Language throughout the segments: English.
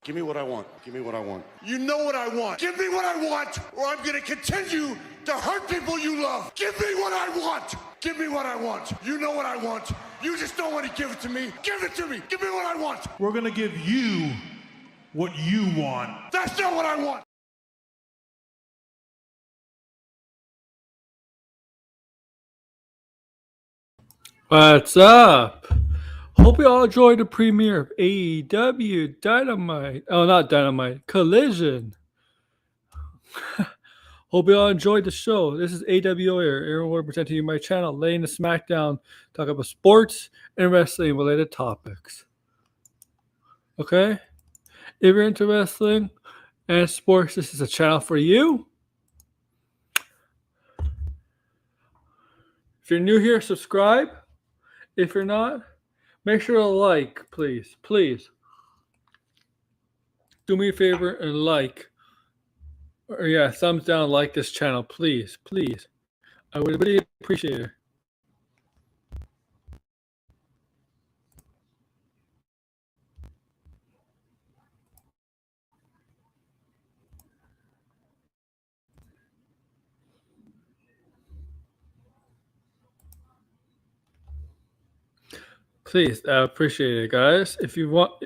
Give me what I want. Give me what I want. You know what I want. Give me what I want, or I'm going to continue to hurt people you love. Give me what I want. Give me what I want. You know what I want. You just don't want to give it to me. Give it to me. Give me what I want. We're going to give you what you want. That's not what I want. What's up? Hope you all enjoyed the premiere of AEW Dynamite. Oh, not Dynamite. Collision. Hope you all enjoyed the show. This is AWO here. Aaron Ward presenting you my channel, laying the smackdown, talk about sports and wrestling related topics. Okay? If you're into wrestling and sports, this is a channel for you. If you're new here, subscribe. If you're not, make sure to like, please. Please. Do me a favor and like. Or yeah, thumbs down, like this channel, please. Please. I would really appreciate it. Please, I appreciate it, guys. If you want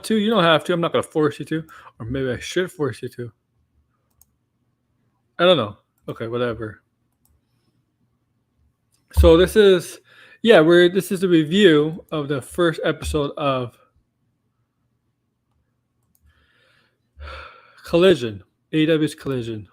to, you don't have to. I'm not gonna force you to, or maybe I should force you to. I don't know. Okay, whatever. So this is, this is a review of the first episode of Collision, AEW's Collision.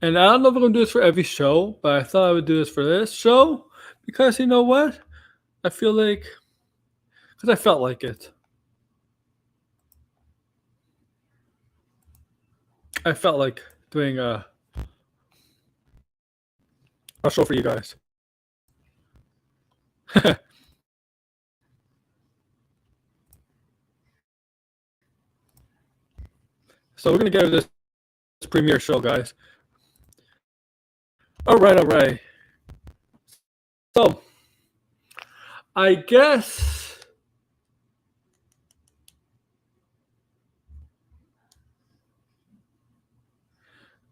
And I don't know if I'm going to do this for every show, but I thought I would do this for this show because you know what? I feel like, because I felt like it. I felt like doing a show for you guys. So we're going to get this premiere show, guys. All right. So, I guess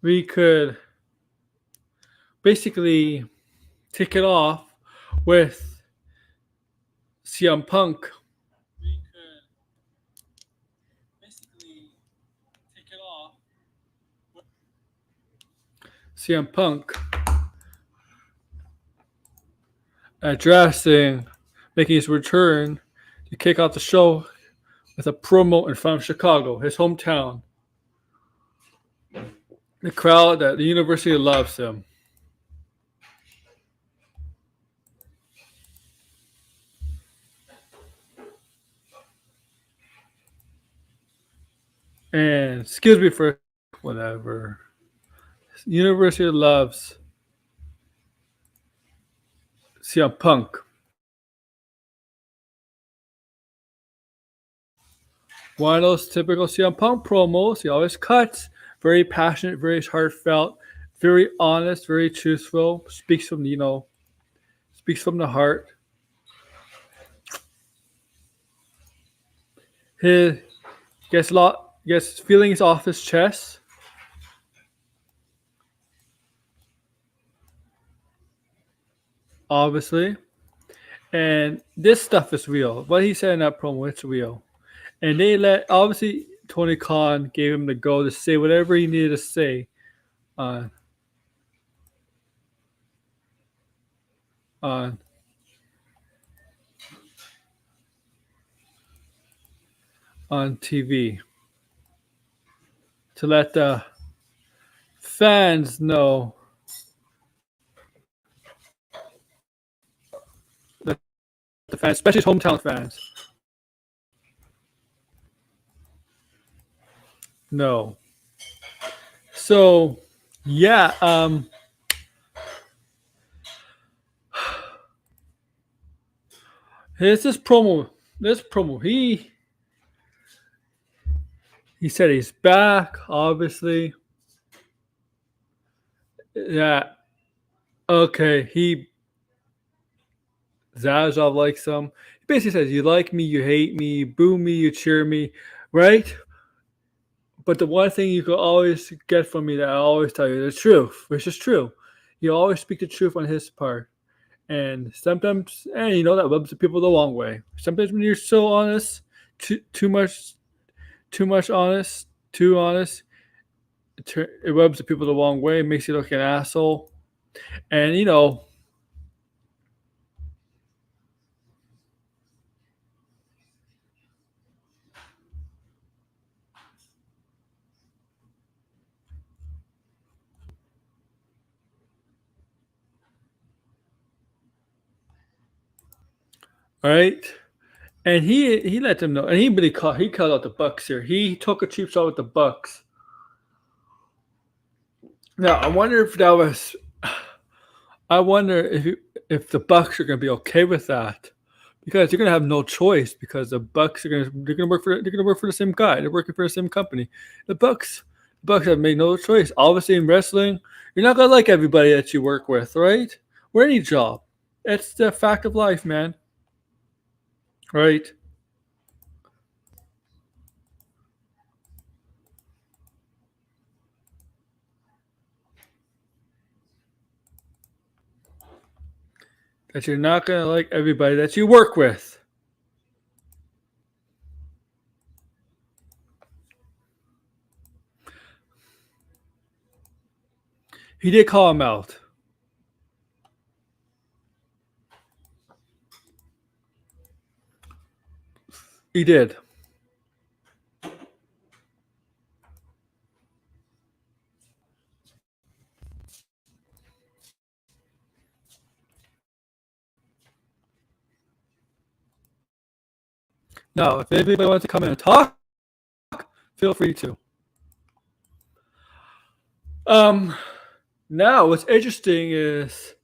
we could basically kick it off with CM Punk. CM Punk making his return to kick off the show with a promo in front of Chicago, his hometown. The crowd at the university loves him. And excuse me for whatever. University loves CM Punk. One of those typical CM Punk promos. He always cuts. Very passionate, very heartfelt, very honest, very truthful. Speaks from the heart. He gets feelings off his chest. Obviously. And this stuff is real. What he said in that promo, it's real. And obviously Tony Khan gave him the go to say whatever he needed to say on TV to let the fans know the fans, especially his hometown fans. No. So, yeah. Here's this promo. He said he's back, obviously. Yeah. Okay. Zazzov likes him. He basically says, "You like me, you hate me, you boo me, you cheer me," right? But the one thing you can always get from me that I always tell you the truth, which is true. You always speak the truth on his part. And sometimes, you know, that rubs the people the wrong way. Sometimes when you're so honest, too much honest, too honest, it rubs the people the wrong way. It makes you look like an asshole. And you know, right? And he let them know, and he called out the Bucks here. He took a cheap shot with the Bucks. Now I wonder if that was. I wonder if the Bucks are going to be okay with that, because they're going to have no choice, because the Bucks are going to they're going to work for the same guy. They're working for the same company. The Bucks have made no choice. Obviously, in wrestling, you're not going to like everybody that you work with, right? Or any job. It's the fact of life, man. Right? That you're not going to like everybody that you work with. He did call him out. He did. Now, if anybody wants to come in and talk, feel free to. Um, Now what's interesting is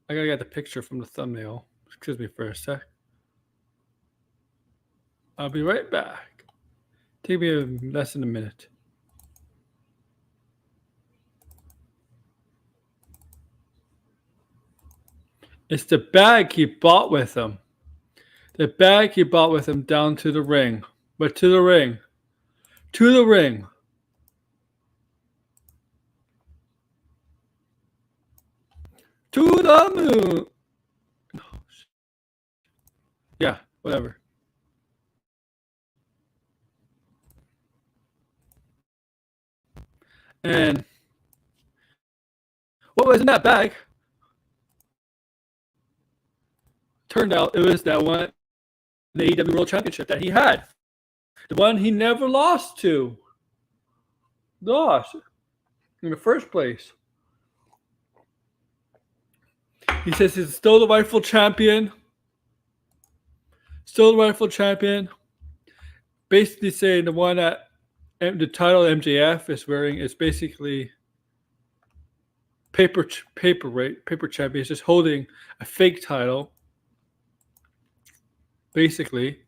I gotta get the picture from the thumbnail. Excuse me for a sec. I'll be right back. Take me less than a minute. It's the bag he bought with him. The bag he bought with him down to the ring. But to the ring. To the ring. To the moon. Yeah, whatever. And what was in that bag? Turned out it was that one, the AEW World Championship that he had. The one he never lost to. Lost in the first place. He says he's still the rightful champion. Still the rightful champion. Basically saying the one that the title MJF is wearing is basically paper champion. He's just holding a fake title. Basically.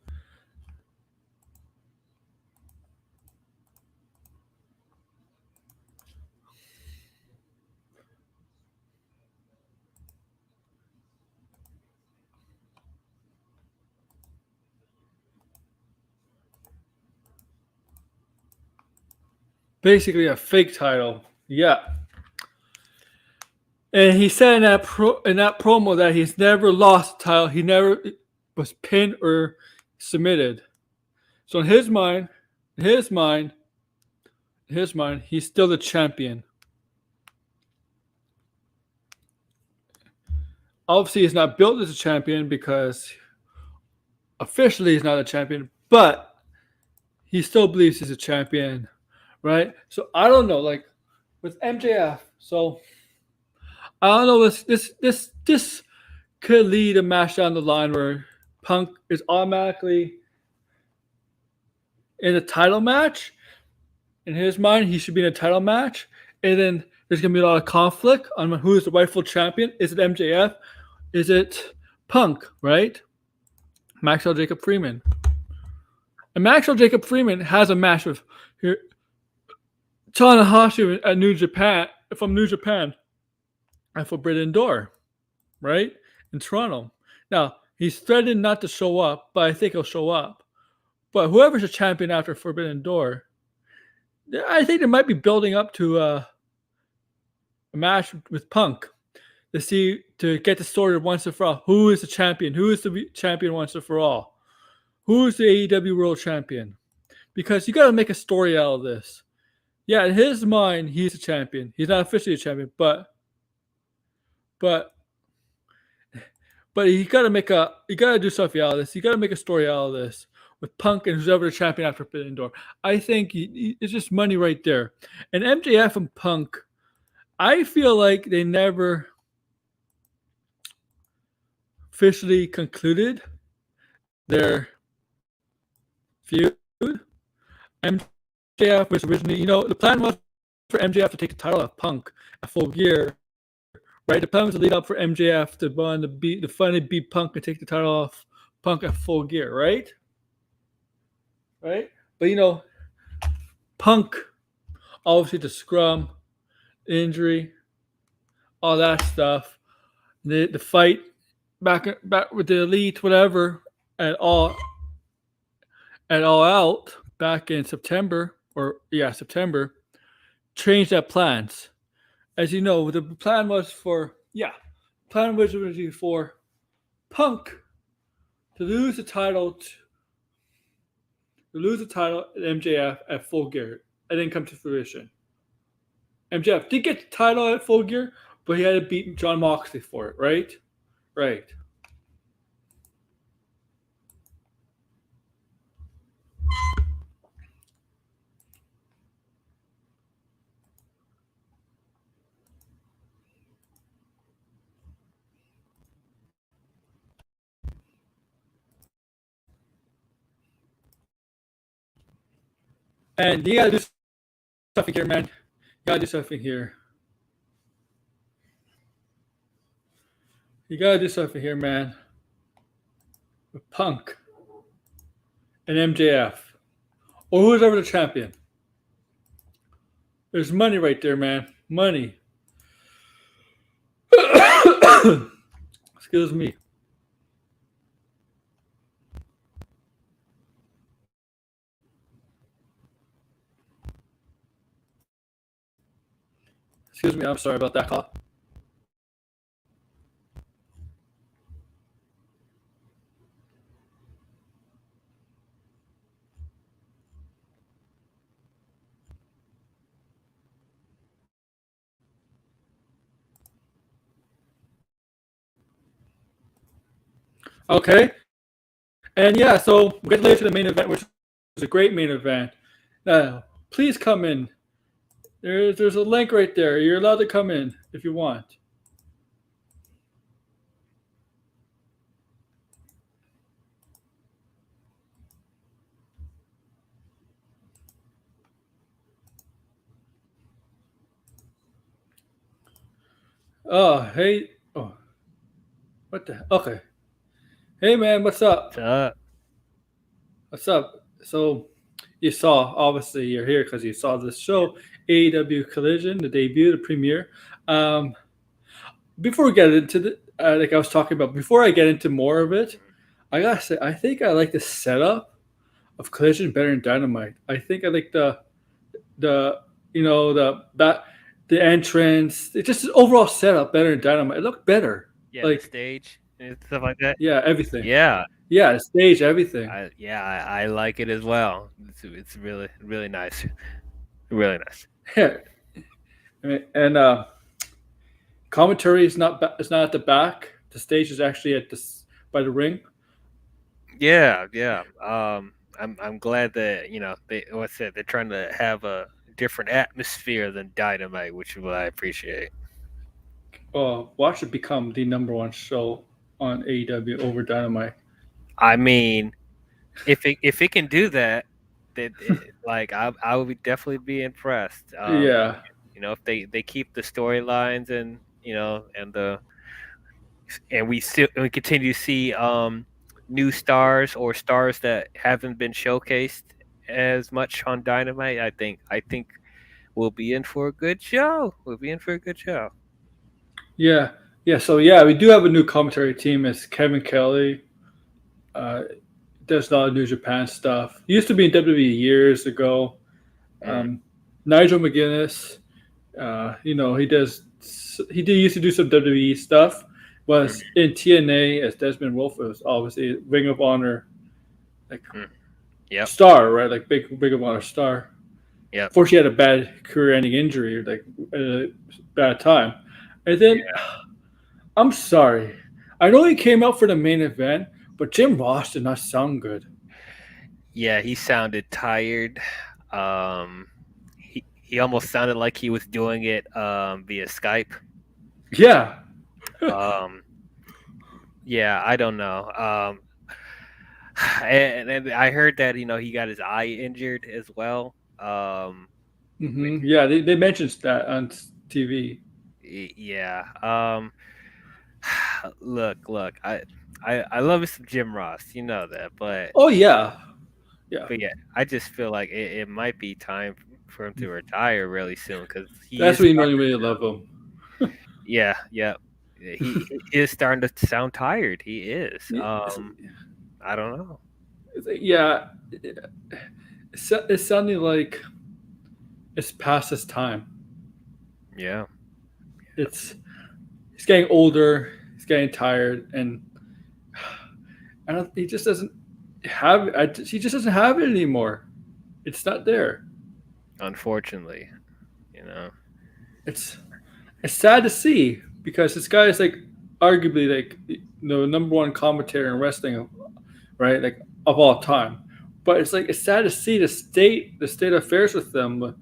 Basically a fake title. Yeah. And he said in that promo that he's never lost the title. He never was pinned or submitted. So in his mind, he's still the champion. Obviously, he's not built as a champion because officially he's not a champion, but he still believes he's a champion, right? So I don't know, like with MJF. So I don't know. This could lead a match down the line where Punk is automatically in a title match. In his mind, he should be in a title match, and then there's gonna be a lot of conflict on who is the rightful champion. Is it MJF? Is it Punk? Right? Maxwell Jacob Freeman. And Maxwell Jacob Freeman has a match with here. Tanahashi at New Japan from New Japan at Forbidden Door, right? In Toronto. Now, he's threatened not to show up, but I think he'll show up. But whoever's a champion after Forbidden Door, I think they might be building up to a match with Punk to get the story once and for all. Who is the champion? Who is the champion once and for all? Who is the AEW World Champion? Because you got to make a story out of this. Yeah, in his mind, he's a champion. He's not officially a champion, but you got to do something out of this. You got to make a story out of this with Punk and who's ever the champion after Forbidden Door. I think it's just money right there. And MJF and Punk, I feel like they never officially concluded their feud. MJF was originally, the plan was for MJF to take the title of Punk at Full Gear, right? The plan was to lead up for MJF to finally beat Punk and take the title off Punk at Full Gear, right? Right? But Punk, obviously the scrum, injury, all that stuff, the fight back with the Elite, whatever, and all out back in September, changed their plans. As you know, the plan was originally for Punk to lose the title at MJF at Full Gear. It didn't come to fruition. MJF did get the title at Full Gear, but he had to beat Jon Moxley for it, right? Right. And you gotta do something here, man. You gotta do something here. You gotta do something here, man. With Punk and MJF, or who's ever the champion. There's money right there, man. Money. Excuse me. Excuse me, I'm sorry about that call. Okay. And yeah, so we'll get later to the main event, which is a great main event. Please come in. There's a link right there. You're allowed to come in if you want. Oh, hey. Oh, what the? Okay. Hey, man, what's up? What's up? So, you saw, obviously, you're here because you saw this show, AEW Collision, the debut, the premiere. Before we get into the, like I was talking about, before I get into more of it, I gotta say, I think I like the setup of Collision better than Dynamite. I think I like the entrance, it's just the overall setup better than Dynamite. It looked better. Yeah, like the stage and stuff like that. Yeah, everything. Yeah, the stage, everything. I like it as well. It's really, really nice. Really nice. Yeah, and commentary is not at the back. The stage is actually by the ring. Yeah. I'm glad that they're trying to have a different atmosphere than Dynamite, which is what I appreciate. Watch it become the number one show on AEW over Dynamite. I mean, if it can do that, I would definitely be impressed. Yeah. If they keep the storylines and we continue to see new stars or stars that haven't been showcased as much on Dynamite, I think we'll be in for a good show. We'll be in for a good show. Yeah, yeah. So yeah, we do have a new commentary team. It's Kevin Kelly. Uh, does a lot of New Japan stuff. He used to be in WWE years ago. Mm, Nigel McGuinness. He does. He did used to do some WWE stuff. mm, Was in TNA as Desmond Wolfe. It was obviously Ring of Honor, like mm. Yep, star, right? Like big Ring of Honor star. yep. Before she had a bad career-ending injury, like at a bad time, and then I'm sorry. I know he came out for the main event, but Jim Ross did not sound good. Yeah, he sounded tired. He almost sounded like he was doing it via Skype. Yeah. Um, yeah, I don't know. And I heard that he got his eye injured as well. Which, Yeah, they mentioned that on TV. yeah. Look. I love some Jim Ross, you know that, but Oh yeah, yeah. yeah, I just feel like it might be time for him to retire really soon because he That's is. when you know you really love him. Yeah. He is starting to sound tired. He is. It's, I don't know. yeah, it's sounding like it's past his time. Yeah. It's he's getting older. He's getting tired, and I don't. He just doesn't have. He just doesn't have it anymore. It's not there. Unfortunately, you know. It's it's sad to see because this guy is like arguably like the number one commentator in wrestling, right? Like of all time. But it's like it's sad to see the state of affairs with them,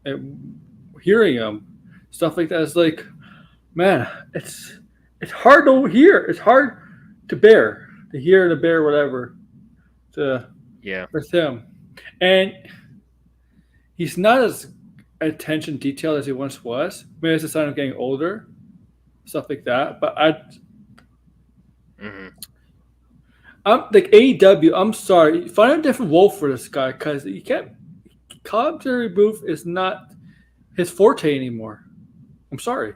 and hearing them, stuff like that. It's like, man, it's hard to hear. It's hard to bear to hear and to bear whatever to Yeah. with him, and he's not as attention detailed as he once was. Maybe it's a sign of getting older, stuff like that. But Hmm. I'm like AEW. I'm sorry, find a different role for this guy because you can't. Commentary booth is not his forte anymore. I'm sorry.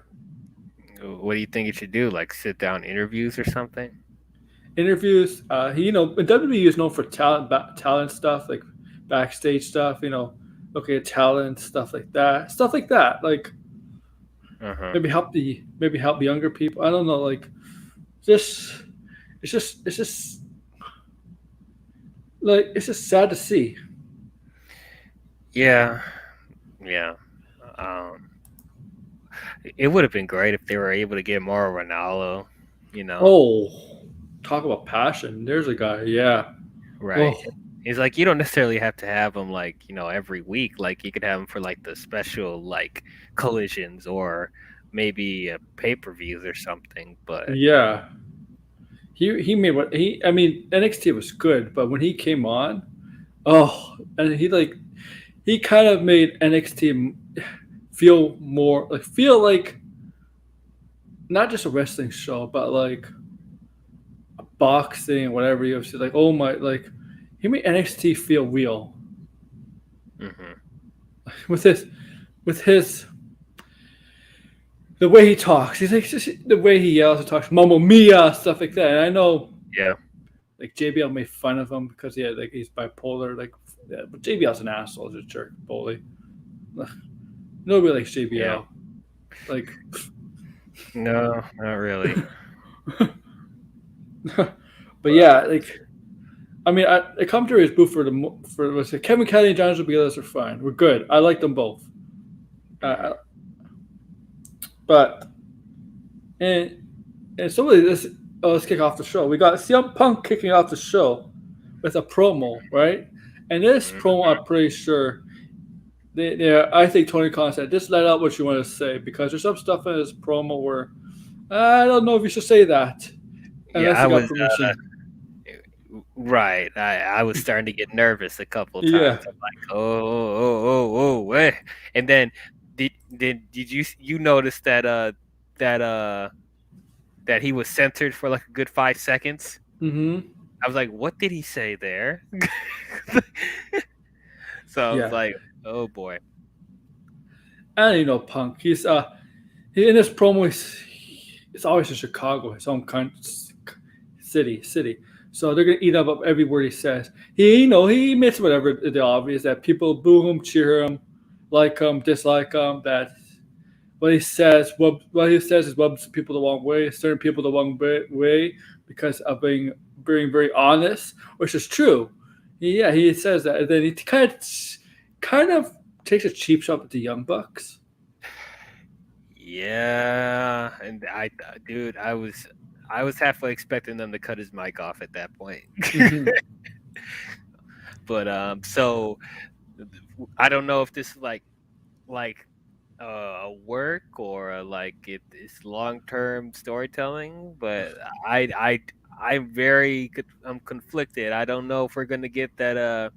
What do you think it should do? Like sit down interviews or something? Interviews. WWE is known for talent stuff, like backstage stuff. Looking at talent stuff like that. Stuff like that. Like Uh-huh. maybe help younger people. I don't know. Like just it's just like it's just sad to see. Yeah. Yeah. Um, it would have been great if they were able to get more Ronaldo, you know. Oh, talk about passion. There's a guy. Yeah. Right. Oh, He's like you don't necessarily have to have him like, every week. Like you could have him for like the special like collisions or maybe pay-per-views or something, but yeah. He made what he. I mean, NXT was good, but when he came on, oh, and he kind of made NXT feel like not just a wrestling show, but like a boxing, whatever you have to like. Oh my, like he made NXT feel real mhm. with his the way he talks. He's like just the way he yells and talks, "Mamma Mia," stuff like that. And I know Yeah. like JBL made fun of him because he's bipolar. Like, yeah, but JBL's an asshole, just a jerk, bully. Nobody likes JBL. Yeah. Like, No, not really. but yeah, like I mean, I come to his booth for Kevin Kelly and John Zubilas are fine. We're good. I like them both. Uh, but and somebody let's kick off the show. We got CM Punk kicking off the show with a promo, right? And this promo, I'm pretty sure I think Tony Khan said, just let out what you want to say because there's some stuff in this promo where I don't know if you should say that unless Yeah, I you got was permission. right. I was starting to get nervous a couple Yeah. times. I'm like, wait. And then did you notice that he was censored for like a good 5 seconds? Mm-hmm. I was like, what did he say there? So I was Yeah. like, oh boy. And Punk. He in his promo. It's always in Chicago, his home city. So they're gonna eat up every word he says. He admits whatever the obvious that people boo him, cheer him, like him, dislike him. That what he says is rubs people the wrong way, certain people the wrong way because of being very honest, which is true. Yeah, he says that, and then he kind of takes a cheap shot at the Young Bucks. Yeah, and dude, I was halfway expecting them to cut his mic off at that point. Mhm. But so I don't know if this is like a work or it's long term storytelling, but I I I'm conflicted. I don't know if we're gonna get that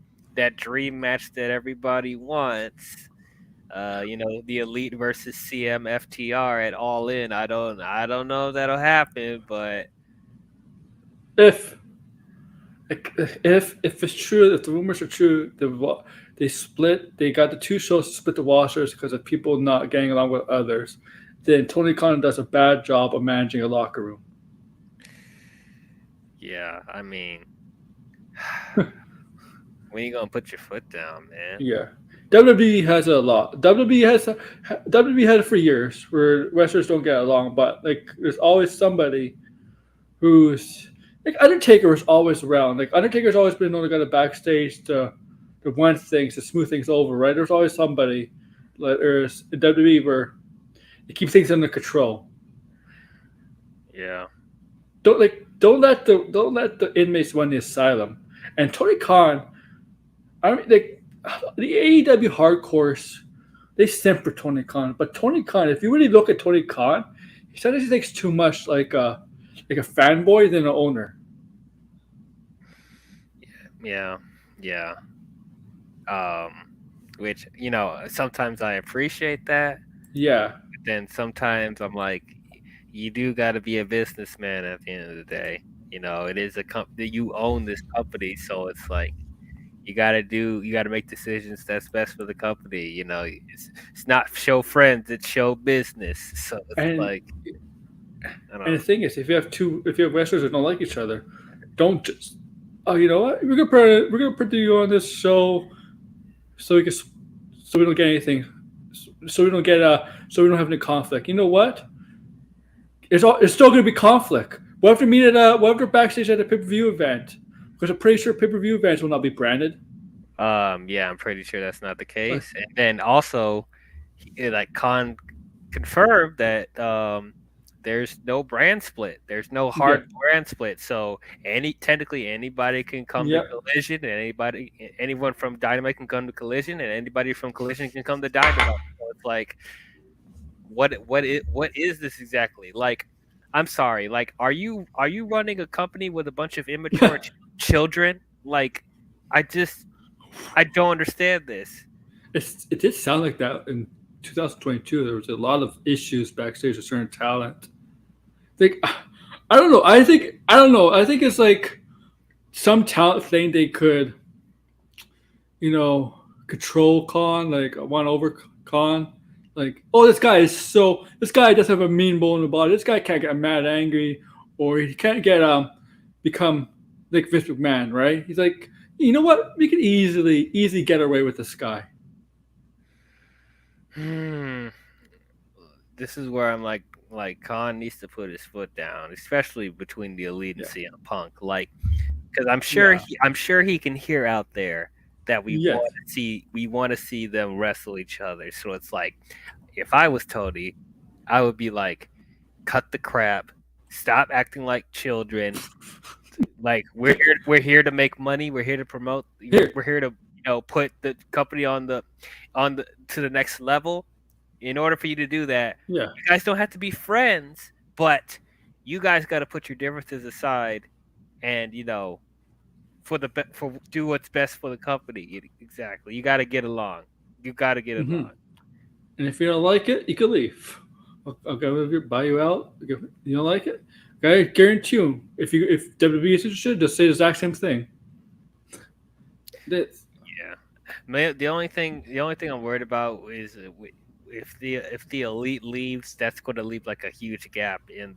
dream match that everybody wants. The Elite versus CMFTR at All In. I don't know if that'll happen, but If if it's true, if the rumors are true, they split. They got the two shows to split the rosters because of people not getting along with others. Then Tony Khan does a bad job of managing a locker room. yeah, I mean, when you gonna put your foot down, man? Yeah, WWE has a lot. WWE had it for years where wrestlers don't get along, but like there's always somebody who's like Undertaker was always around. Like Undertaker's always been the only guy the backstage to want things to smooth things over, right? There's always somebody like there's in WWE where they keep things under control. Yeah, Don't let the inmates run the asylum. And Tony Khan, I mean, like the AEW hardcores, they simp for Tony Khan. But Tony Khan, if you really look at Tony Khan, he sometimes he thinks too much like a fanboy than an owner. yeah, yeah. Which sometimes I appreciate that, Yeah, but then sometimes I'm like, you do got to be a businessman at the end of the day. It is a company. You own this company, so it's like you got to make decisions that's best for the company. It's not show friends, it's show business. So it's and like I don't and know. the thing is, if you have wrestlers that don't like each other, don't just. Oh, you know what? We're gonna put you on this show so so we don't get anything, so we don't have any conflict. You know what? It's still gonna be conflict. We'll have to meet backstage at a pay per view event because I'm pretty sure pay per view events will not be branded. Yeah, I'm pretty sure that's not the Like, case. And then also, like Khan confirmed that there's no brand split. There's no yeah, hard brand split. So technically anybody can come to yeah, Collision, and anyone from Dynamite can come to Collision, and anybody from Collision can come to Dynamite. So it's like, what is this exactly? Like, I'm sorry. Like, are you running a company with a bunch of immature yeah. children? Like, I don't understand this. It did sound like that in 2022. There was a lot of issues backstage with certain talent. Like, I don't know. I don't know. I think it's like some talent thing they could, control Khan, like one over Khan. Like, oh, this guy doesn't have a mean bone in the body. This guy can't get mad, angry, or he can't get become like Vince McMahon, right? He's like, you know what? We can easily get away with this guy. Hmm. This is where I'm like Khan needs to put his foot down, especially between the Elite and Yeah. CM Punk. Like, because I'm sure Yeah. he can hear out there that Yes. we want to see them wrestle each other. So it's like, if I was Tony, I would be like, cut the crap, stop acting like children. Like, we're here to make money. We're here to promote. We're, Here. we're here to put the company on the to the next level. In order for you to do that, Yeah. you guys don't have to be friends, but you guys got to put your differences aside, and for do what's best for the company. Exactly. You got to get along. You got to get Hmm. along. And if you don't like it, you can leave. I'll go over here, buy you out. If you don't like it, I guarantee you, if WWE is interested, just say the exact same thing. This. Yeah. Man, the only thing I'm worried about is if the elite leaves, that's going to leave like a huge gap in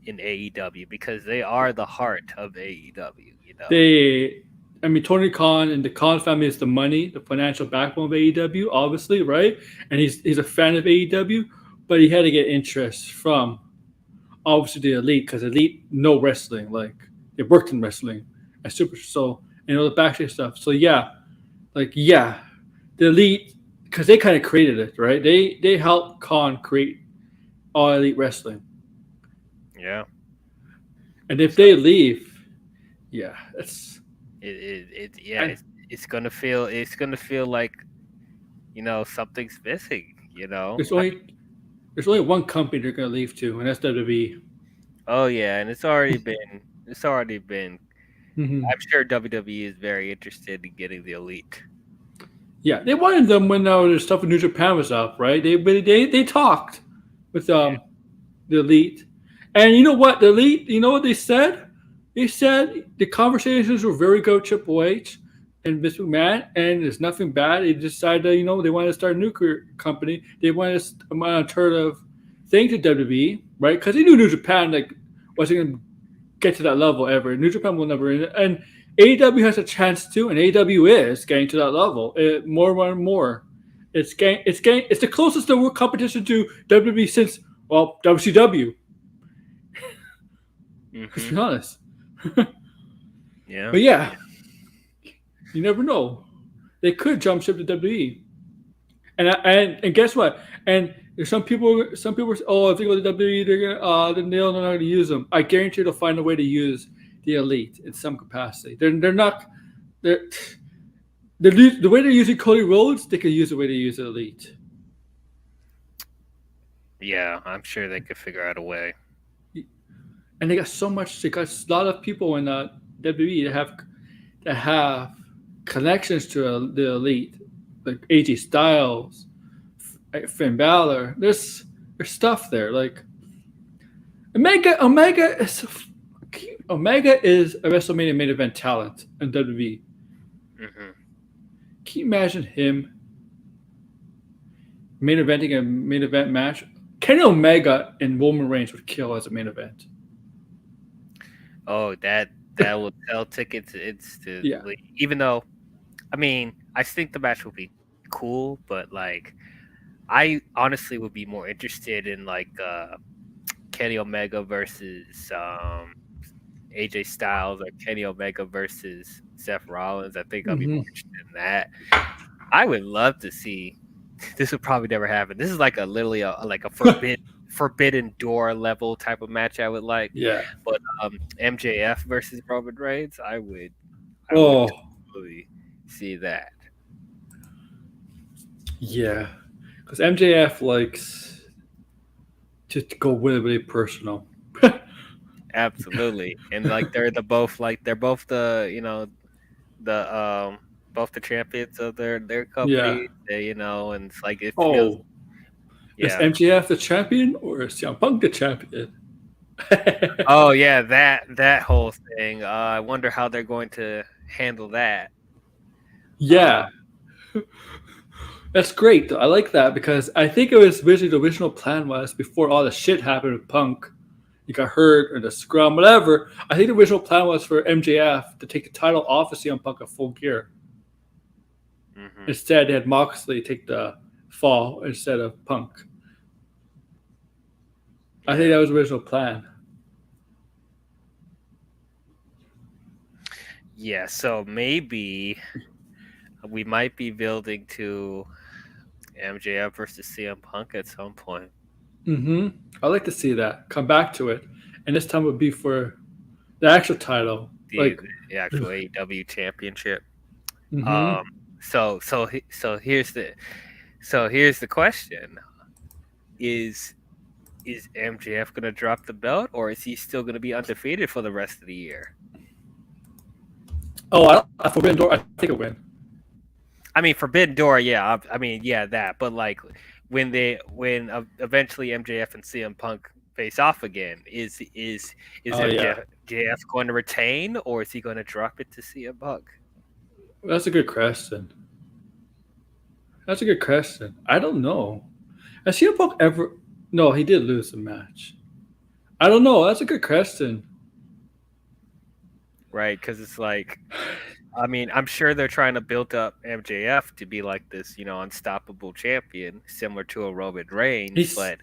AEW because they are the heart of AEW. You know. I mean, Tony Khan and the Khan family is the money, the financial backbone of AEW, obviously, right? And he's a fan of AEW, but he had to get interest from obviously the elite because elite know wrestling, like they worked in wrestling and super so and all the backstage stuff. So yeah, the elite because they kind of created it, right? They helped Khan create all elite wrestling, Yeah. and if So they leave, yeah, it's yeah, and it's gonna feel like something's missing. You know. there's only one company they're gonna leave to, and that's WWE. Oh yeah, and it's already been. Mm-hmm. I'm sure WWE is very interested in getting the elite. Yeah, they wanted them when their stuff with New Japan was up, right? They talked with Yeah. the elite, and you know what? The elite, you know what they said? They said the conversations were very good with Triple H and Vince McMahon, and there's nothing bad. They decided, they wanted to start a nuclear company. They wanted to turn of thing to WWE, right? Because they knew New Japan wasn't going to get to that level ever. New Japan will never, and AEW has a chance to, and AEW is getting to that level more and more. It's the closest to world competition to WWE since WCW. Let's Hmm. be honest. Yeah. But yeah, you never know. They could jump ship to WWE, and guess what? And there's some people say, oh, if they go to WWE, they're not going to use them. I guarantee they'll find a way to use the elite in some capacity. They're not they're the way they're using Cody Rhodes, they could use the way they use the elite. Yeah, I'm sure they could figure out a way. And they got so much. They got a lot of people in WWE that have connections to the elite, like AJ Styles, Finn Balor. There's stuff there. Like Omega is a WrestleMania main event talent in WWE. Hmm. Can you imagine him main eventing a main event match? Kenny Omega and Roman Reigns would kill as a main event. Oh, that will sell tickets Yeah. instantly. Even though, I mean, I think the match will be cool, but like, I honestly would be more interested in like Kenny Omega versus AJ Styles or Kenny Omega versus Seth Rollins. I think I'll be more Hmm. interested in that. I would love to see. This would probably never happen. This is like literally like a forbidden door level type of match I would like. Yeah. But MJF versus Roman Reigns, I would Oh, totally see that. yeah. Because MJF likes to go really, really personal. Absolutely. And like they're both the both the champions of their Yeah. company. And it's like it feels Oh, is yeah. MJF the champion or is CM Punk the champion? Oh yeah, that whole thing. I wonder how they're going to handle that. Uh, Yeah, that's great. Though. I like that because I think it was originally the original plan was before all the shit happened with Punk. He got hurt or the scrum, whatever. I think the original plan was for MJF to take the title off of CM Punk at Full Gear. hmm. Instead, they had Moxley take the fall instead of Punk. I think Yeah. that was the original plan. Yeah, so maybe we might be building to MJF versus CM Punk at some point. Mm-hmm. I'd like to see that. Come back to it. And this time would be for the actual title. The, Like, the actual AEW championship. mm-hmm. Um, so here's the question: Is is MJF gonna drop the belt, or is he still gonna be undefeated for the rest of the year? Oh, I Forbidden Door. I think it win. I mean, Forbidden Door, yeah. I mean, yeah, that. But like, when eventually MJF and CM Punk face off again, is Oh yeah, MJF going to retain, or is he going to drop it to CM Punk? that's a good question. That's a good question. I don't know. Has CM Punk ever? No, he did lose the match. I don't know. That's a good question. Right? Because it's like, I mean, I'm sure they're trying to build up MJF to be like this, unstoppable champion, similar to a Roman Reigns. He's But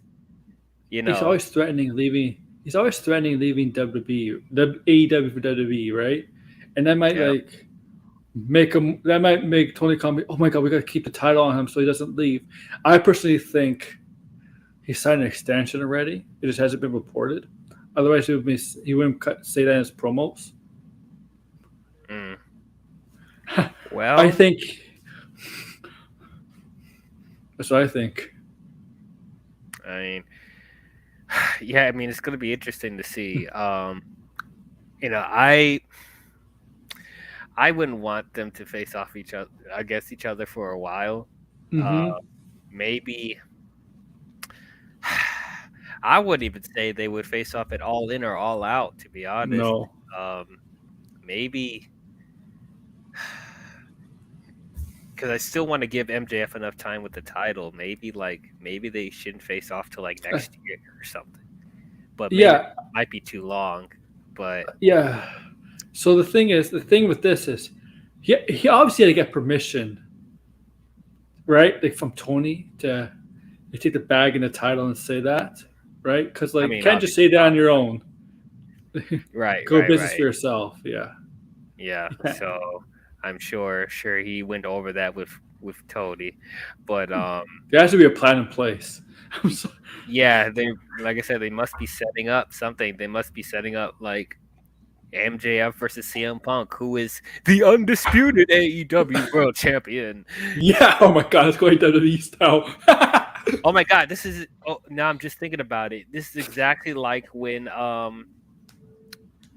he's always threatening leaving. He's always threatening leaving WWE, the AEW for WWE, right? And that might yeah, make him. That might make Tony Khan be, oh my god, we got to keep the title on him so he doesn't leave. I personally think he signed an extension already. It just hasn't been reported. Otherwise, he wouldn't say that in his promos. mm. I Well, think that's what I think. I mean, yeah, I mean, it's going to be interesting to see. I wouldn't want them to face off against each other for a while. Mm-hmm. Maybe I wouldn't even say they would face off at All In or All Out, to be honest. No. Maybe because I still want to give MJF enough time with the title. Maybe they shouldn't face off till like next year or something. But maybe it might be too long. But yeah. So the thing with this is, he obviously had to get permission, right? Like from Tony to take the bag and the title and say that, right? Because I mean, you can't just say that on your own. Right. Go business right. for yourself. Yeah. Yeah. So I'm sure he went over that with Tony, but there has to be a plan in place. yeah, like I said, they must be setting up something. They must be setting up like MJF versus CM Punk, who is the undisputed AEW World Champion. Yeah. Oh my God, it's going WWE style. Oh my God, now I'm just thinking about it. This is exactly like when John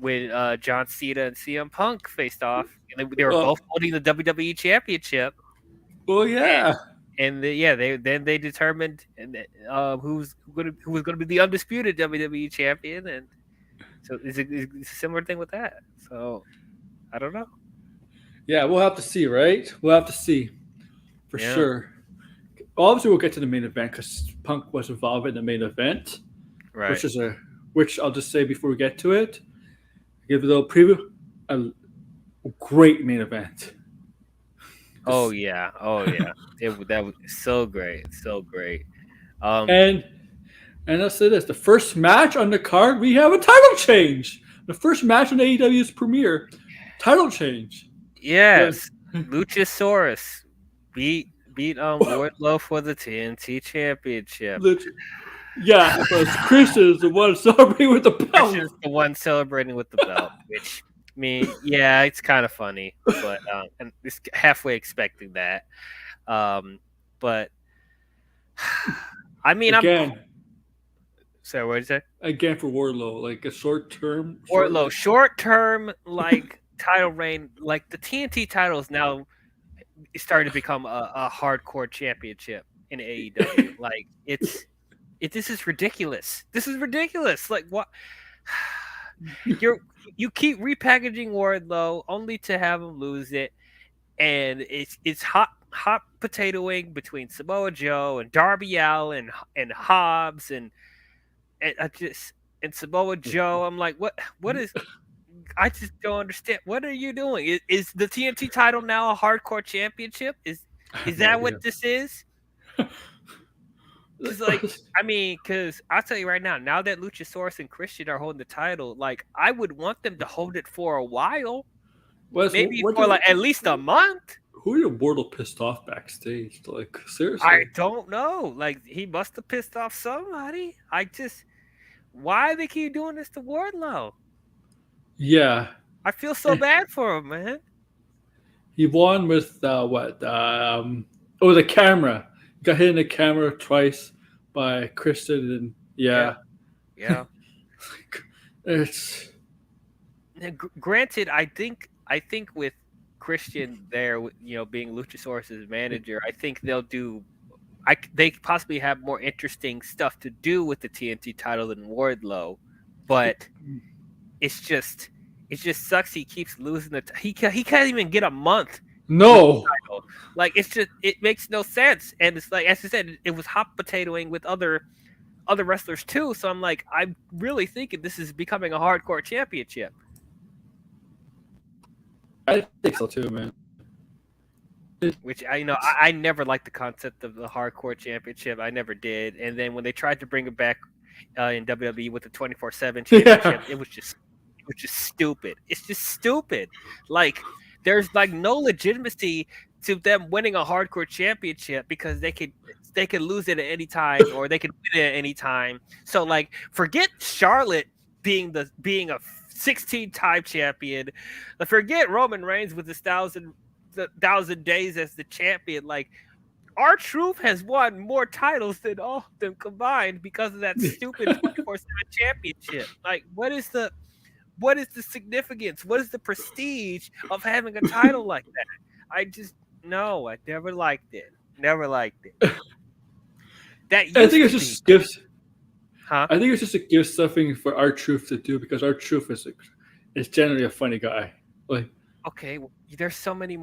Cena and CM Punk faced off. And they were both holding the WWE Championship. Well, yeah. And they determined who was going to be the undisputed WWE champion, and so it's a similar thing with that. So I don't know. Yeah, we'll have to see, right? We'll have to see for sure. Obviously, we'll get to the main event because Punk was involved in the main event, right? Which I'll just say before we get to it, give a little preview. A great main event. Oh yeah. That was so great. And let's say this: the first match on the card, we have a title change. The first match on AEW's premiere, title change. Yes, Luchasaurus beat Wardlow for the TNT Championship. Yeah, but Christian is the one celebrating with the belt. Christian's the one celebrating with the belt, which. I mean, yeah, it's kind of funny, but and it's halfway expecting that. But I mean, sorry, what did you say? Again for Wardlow, like a short term, like title reign, like the TNT title is now starting to become a hardcore championship in AEW. Like this is ridiculous. This is ridiculous. Like what? You keep repackaging Wardlow only to have him lose it, and it's hot potatoing between Samoa Joe and Darby Allin and Hobbs and Samoa Joe. I'm like, what is? I just don't understand. What are you doing? Is the TNT title now a hardcore championship? Is that what this is? Because I'll tell you right now that Luchasaurus and Christian are holding the title, like I would want them to hold it for a while, maybe for at least a month. Who are you Wardlow pissed off backstage? Like seriously, I don't know. Like he must have pissed off somebody. Why they keep doing this to Wardlow? Yeah, I feel so bad for him, man. He won with the camera. He got hit in the camera twice by Christian, and yeah. It's granted. I think with Christian there, being Luchasaurus' manager, I think they'll do. They possibly have more interesting stuff to do with the TNT title than Wardlow, but it just sucks. He keeps losing he can't even get a month. No, title. Like it's just it makes no sense, and it's like as I said, it was hot potatoing with other wrestlers too. So I'm like, I'm really thinking this is becoming a hardcore championship. I think so too, man. Which I never liked the concept of the hardcore championship. I never did. And then when they tried to bring it back in WWE with the 24/7 championship, it was just stupid. It's just stupid. Like there's like no legitimacy to them winning a hardcore championship because they could lose it at any time or they could win it at any time. So like forget Charlotte being a 16-time champion. Forget Roman Reigns with his thousand days as the champion. Like R-Truth has won more titles than all of them combined because of that stupid 24/7 championship. Like what is the significance? What is the prestige of having a title like that? I never liked it. Never liked it. That used I think it's to just be. gives. Huh? I think it's just a gift something for R-Truth to do because R-Truth is generally a funny guy. Like Okay, well, there's so many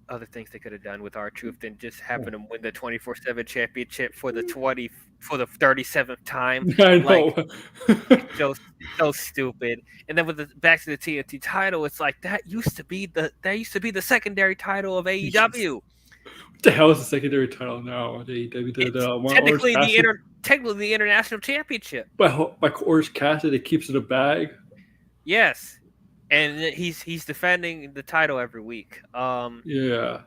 other things they could have done with R-Truth than just having him win the 24/7 championship for the 37th time. I Like know. so stupid. And then with the back to the TNT title, it's like that used to be the secondary title of AEW. What the hell is the secondary title now? They did one Technically Orange the international championship. by Orange Cassidy keeps it a bag. Yes. And he's defending the title every week. Yeah.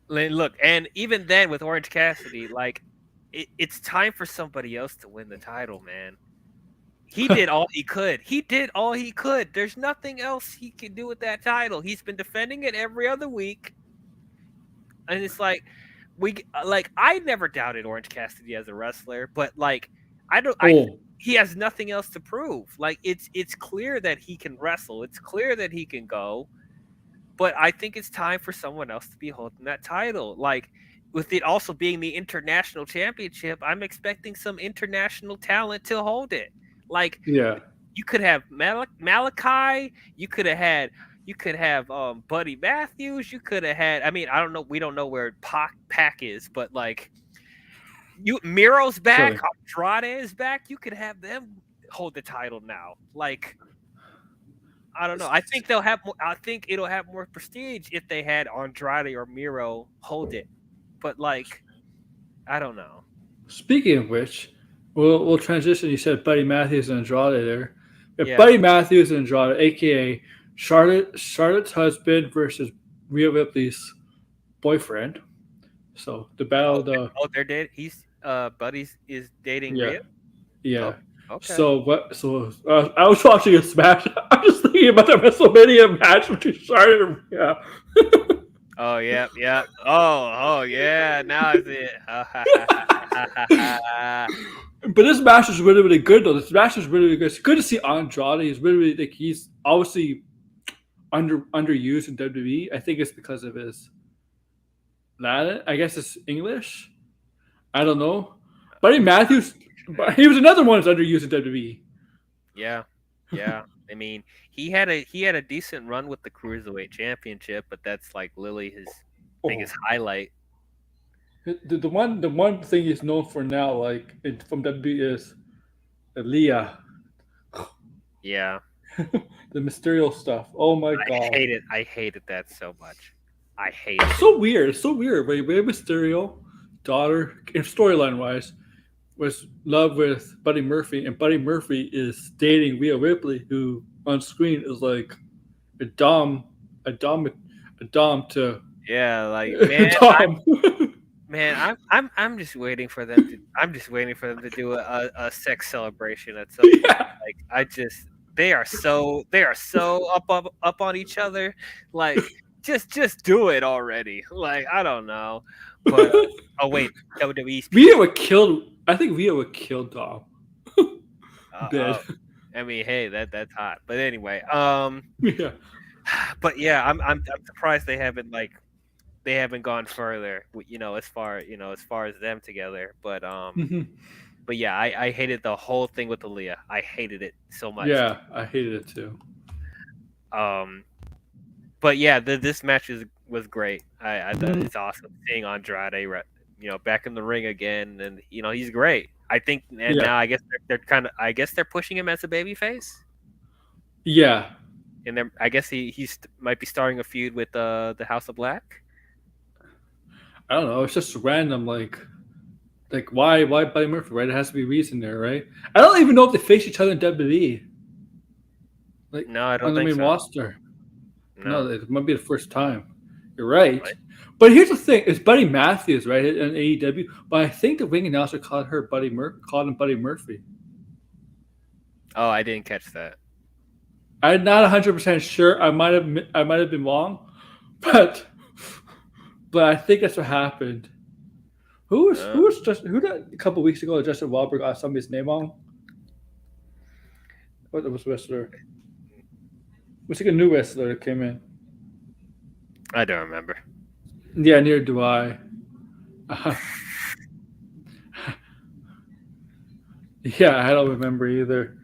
Look, and even then with Orange Cassidy, like it's time for somebody else to win the title, man. He did all he could. There's nothing else he can do with that title. He's been defending it every other week, and it's like I never doubted Orange Cassidy as a wrestler, but like he has nothing else to prove. Like it's clear that he can wrestle. It's clear that he can go. But I think it's time for someone else to be holding that title. Like with it also being the international championship, I'm expecting some international talent to hold it. Like Yeah. you could have Malachi, you could have Buddy Matthews, you could have had I mean, I don't know, we don't know where Pac is, but like Miro's back, Andrade is back. You could have them hold the title now. Like, I don't know. I think it'll have more prestige if they had Andrade or Miro hold it. But like, I don't know. Speaking of which, we'll transition. You said Buddy Matthews and Andrade there. Yeah. Buddy Matthews and Andrade, aka Charlotte's husband versus Rhea Ripley's boyfriend. So the battle. They're dating. Buddy's is dating Yeah. Rhea. Yeah. Oh, okay. So what? So I was watching a Smash. I'm just thinking about the WrestleMania match between Charlotte and Rhea. Oh yeah, yeah. Oh yeah. Now I see it. But this match is really, really good though. This match is really, really good. It's good to see Andrade. He's really, really like he's obviously underused in WWE. I think it's because of his Latin. I guess it's English. I don't know. Buddy Matthews, he was another one that's underused in WWE. Yeah. I mean, he had a decent run with the Cruiserweight Championship, but that's like Lily his biggest highlight. The one thing he's known for now, like from WWE, is Leah. Yeah. The Mysterio stuff. Oh my god. I hated that so much. I hate it. So weird. It's so weird. Rey Mysterio, daughter, storyline wise, was love with Buddy Murphy, and Buddy Murphy is dating Rhea Ripley, who on screen is like a dom to like man. Man, I'm just waiting for them to do a sex celebration at some point. Like they are so up on each other. Like just do it already. Like I don't know. But oh wait, WWE's Rhea would kill. I think Rhea would kill Dom. I mean, hey, that's hot. But anyway, yeah. But yeah, I'm surprised they haven't gone further, as far as them together. But but yeah, I hated the whole thing with Aaliyah. I hated it so much. Yeah, I hated it too. But yeah, this match was great. I thought it's awesome seeing Andrade, back in the ring again, and he's great. I think, and Yeah. now I guess I guess they're pushing him as a babyface, Yeah. and I guess he might be starting a feud with the House of Black. I don't know. It's just random. Like why Buddy Murphy? Right? It has to be a reason there, right? I don't even know if they face each other in WWE. Like No, I don't on the think main so. roster. No, No, it might be the first time. You're right. What? But here's the thing: it's Buddy Matthews, right, in AEW. But I think the ring announcer called him Buddy Murphy. oh, I didn't catch that. I'm not 100% sure. I might have been wrong, but I think that's what happened. Who did a couple weeks ago Justin Walberg got somebody's name wrong? What was the wrestler? What's like a new wrestler that came in? I don't remember. Yeah, neither do I. Uh, yeah, I don't remember either.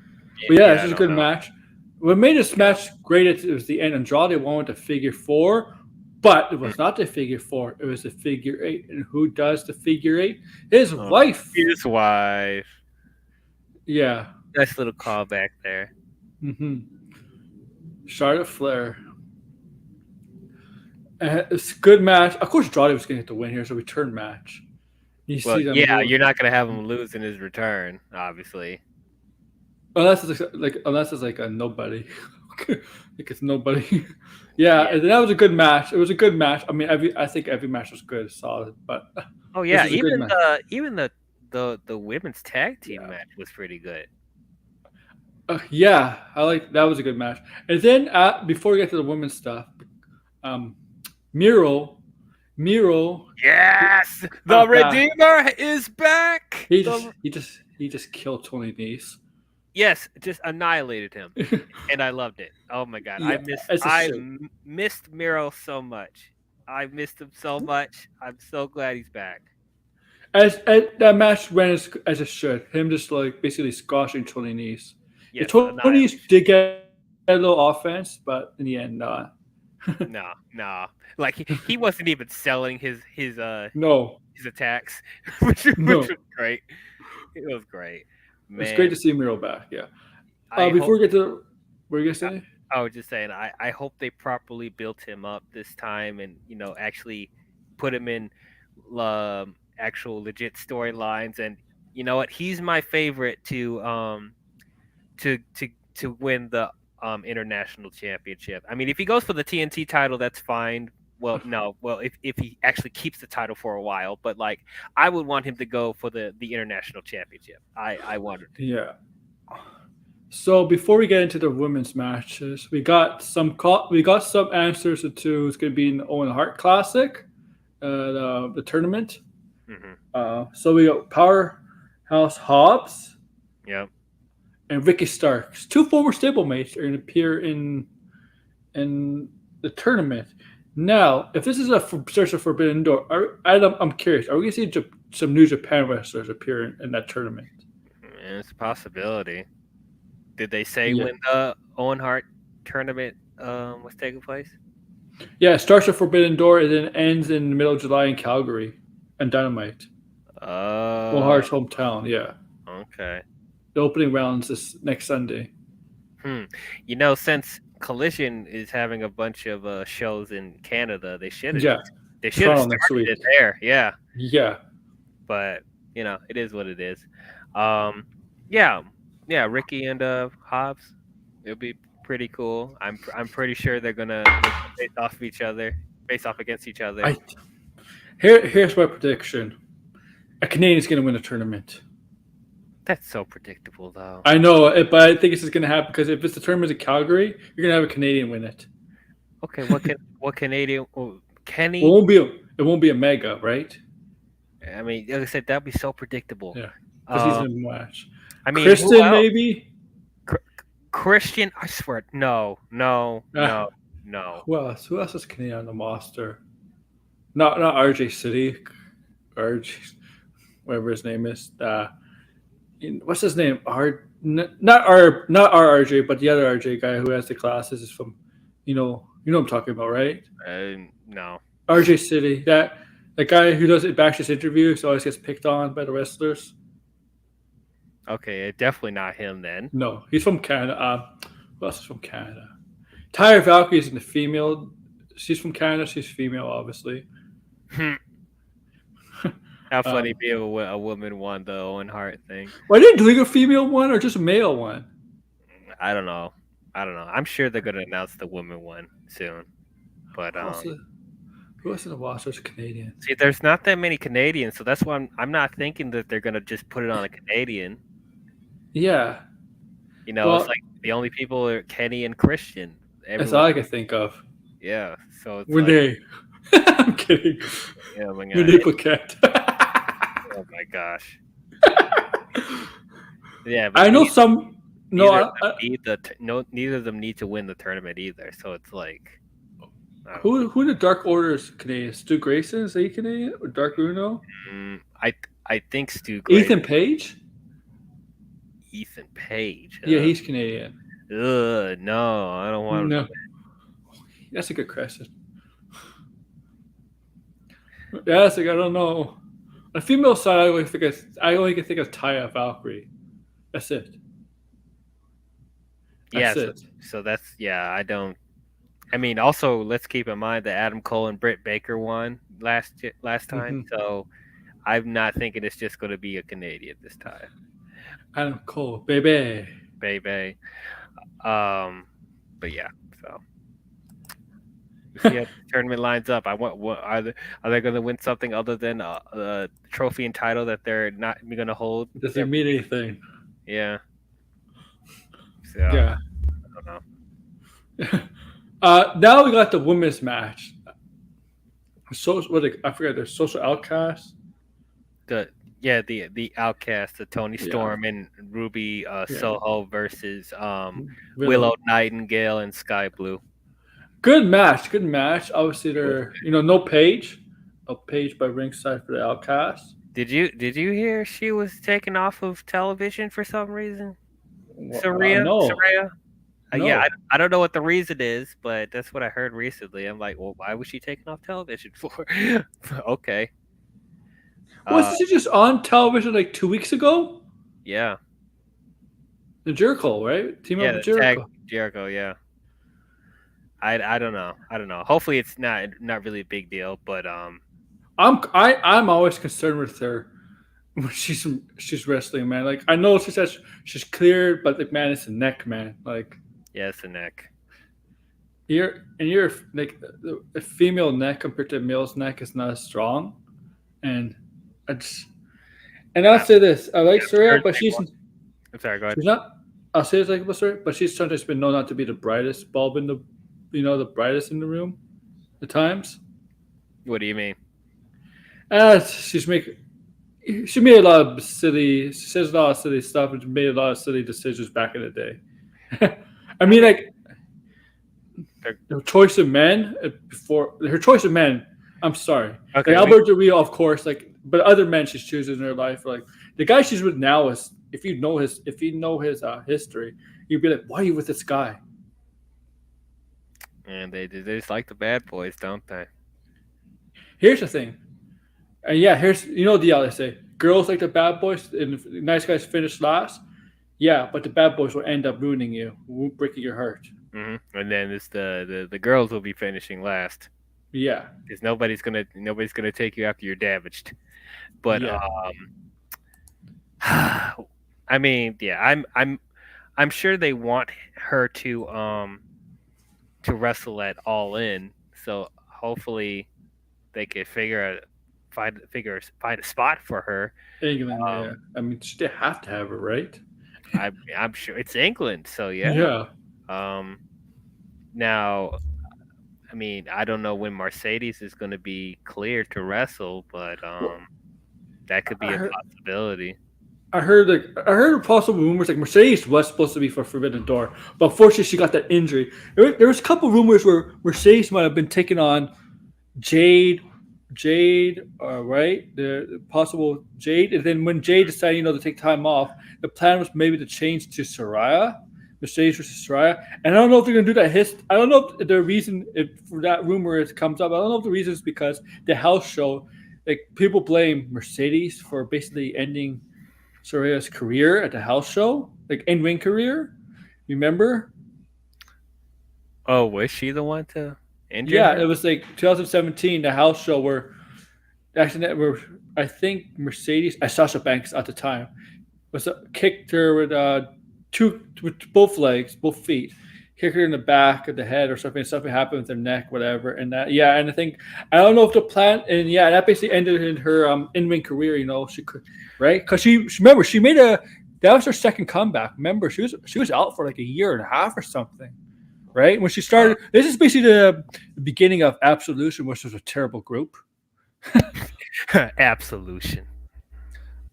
But yeah, I this is a don't good know. match. What made this match great it was the end. Andrade won with the figure 4, but it was not the figure 4. It was the figure 8. And who does the figure 8? His wife. His wife. Yeah. Nice little callback there. Mm-hmm. Charlotte Flair. It's a good match. Of course, Andrade was going to get the win here. It's a return match. You Well, see them yeah, lose. you're not gonna have him lose in his return, obviously. Unless it's like a nobody. Like it's nobody. Yeah, Yeah. and that was a good match. It was a good match. I mean, I think every match was good, solid. But Oh yeah, this is a good match. even the women's tag team match was pretty good. Yeah, I like that was a good match. And then before we get to the women's stuff, Miro, Yes, the back. Redeemer is back. he just killed Tony Nese. Yes, just annihilated him, and I loved it. Oh my god, Yeah, missed Miro so much. I missed him so much. I'm so glad he's back. As that match ran as it should. Him just like basically squashing Tony Nese. Yes, Tony annihilation. Nese did get a little offense, but in the end, No. Like he wasn't even selling his no. attacks, which was great. It was great. Man. It's great to see Miro back. Yeah. I Before we hope- get to, what are you gonna say? I was just saying, I hope they properly built him up this time, and actually put him in actual legit storylines. And you know what? He's my favorite to win the international championship. I mean, if he goes for the TNT title, that's fine. Well, no. Well, if he actually keeps the title for a while, but like I would want him to go for the international championship. I wanted. Yeah. So before we get into the women's matches, we got some answers to who's going to be in the Owen Hart Classic, the tournament. Mm-hmm. So we got Powerhouse Hobbs. Yep. And Ricky Starks. 2 former stablemates are going to appear in the tournament. Now, if this is a Search of Forbidden Door, I'm curious. Are we going to see some New Japan wrestlers appear in that tournament? It's a possibility. Did they say when the Owen Hart tournament was taking place? Yeah, starts with Forbidden Door and then ends in the middle of July in Calgary and Dynamite. Owen Hart's hometown, yeah. Okay. The opening rounds this next Sunday. Since Collision is having a bunch of shows in Canada, they should have Toronto next started week. it there. Yeah. Yeah. But it is what it is. Ricky and Hobbs, it'll be pretty cool. I'm pretty sure they're gonna face off against each other. Here's my prediction: a Canadian's going to win the tournament. That's so predictable, though. I know, but I think this is going to happen because if it's the tournament in Calgary, you're going to have a Canadian win it. Okay, what Canadian? Kenny? It won't be a mega, right? I mean, like I said, that'd be so predictable. Yeah, because he's in the match. I mean, Kristen, maybe. Christian, I swear, no. Who else is Canadian on the roster? Not RJ City, whatever his name is. What's his name? Not our RJ, but the other RJ guy who has the glasses is from, You know what I'm talking about, right? No. RJ City, that guy who does it backstage interviews always gets picked on by the wrestlers. Okay, definitely not him then. No, he's from Canada. Who else is from Canada? Tyra Valkyrie is in the female. She's from Canada. She's female, obviously. How funny be a woman won the Owen Hart thing. Why didn't they do a female one or just a male one? I don't know. I'm sure they're gonna announce the woman one soon. But Who else in the roster is Canadian? see, there's not that many Canadians, so that's why I'm not thinking that they're gonna just put it on a Canadian. Yeah, You know, well, it's like the only people are Kenny and Christian. that's all I can think of. Yeah, so it's When like, they, I'm kidding. yeah, my When God. they Paquette. Oh my gosh. Yeah, but I know some. No, neither of them need to win the tournament either. So it's like, who the Dark Order is Canadian? Stu Grayson, is he Canadian? Or Dark Bruno? I think Stu Gray. Ethan Page? Ethan Page. Yeah, he's Canadian. No, I don't want. No, that's a good question. Yeah, that's like I don't know. On the female side, I only can think of Taya Valkyrie. That's it. Yeah, That's it. so that's I don't. I mean, also let's keep in mind that Adam Cole and Britt Baker won last time, so I'm not thinking it's just going to be a Canadian this time. Adam Cole, baby. Baby. But yeah, so we see how the tournament lines up. What are they going to win something other than the trophy and title that they're not going to hold? Doesn't mean anything. Yeah. So, Yeah. I don't know. Now we got the women's match. So I forget. There's Social Outcast. The Outcast, the Tony Storm and Ruby Soho versus Willow Nightingale and Sky Blue. Good match. Obviously, they're no Paige. No Paige by ringside for the Outcast. Did you hear she was taken off of television for some reason? Saraya? No. Yeah, I don't know what the reason is, but that's what I heard recently. I'm like, well, why was she taken off television for? Okay. Was she just on television like 2 weeks ago? Yeah. The Jericho, right? Team up with Jericho. Jericho, yeah. I don't know. Hopefully, it's not really a big deal, but I'm always concerned with her when she's wrestling, man. Like I know she says she's cleared, but like man, it's a neck, man. Like it's a neck. You're like a female neck compared to a male's neck is not as strong, and I'll say this: I like Saraya, but she's. I'm sorry. Go ahead. She's not. I'll say this like about Saraya, but she's sometimes been known not to be the brightest bulb in the, the brightest in the room, at times. What do you mean? She made a lot of silly. She says a lot of silly stuff, and she made a lot of silly decisions back in the day. I mean, like her choice of men before her choice of men. I'm sorry. Okay. Like Albert Del Rio, of course. Like, but other men she's choosing in her life, like the guy she's with now is. If you know his history, you'd be like, "Why are you with this guy?" And they just like the bad boys, don't they? Here's the thing, and here's the deal. They say girls like the bad boys, and nice guys finish last. Yeah, but the bad boys will end up ruining you, breaking your heart. Mm-hmm. And then it's the girls will be finishing last. Yeah, because nobody's gonna take you after you're damaged. But I mean, yeah, I'm sure they want her to wrestle at All In. So hopefully they could find a spot for her. England, yeah. I mean, they have to have her, right? I'm sure it's England, so yeah. Yeah. Now, I mean, I don't know when Mercedes is going to be cleared to wrestle, but that could be a possibility. I heard possible rumors like Mercedes was supposed to be for Forbidden Door, but unfortunately she got that injury. There was a couple rumors where Mercedes might have been taking on Jade, right? The possible Jade, and then when Jade decided, to take time off, the plan was maybe to change to Saraya, Mercedes versus Soraya. And I don't know if they're gonna do that. I don't know if the reason if for that rumor is comes up. I don't know if the reason is because the house show, like people blame Mercedes for basically ending Soraya's career at the house show, like in ring career. Remember? Oh, was she the one to injure Yeah, her? it was like 2017, the house show where actually where I think Mercedes, Sasha Banks at the time, was kicked her with with both legs, both feet, kicked her in the back of the head or something. Something happened with her neck, whatever. And that, yeah, and I think I don't know if the plan, and yeah, that basically ended in her in ring career. She could, right? Because remember she made a that was her second comeback. Remember she was out for like a year and a half or something. Right when she started, this is basically the beginning of Absolution, which was a terrible group. Absolution.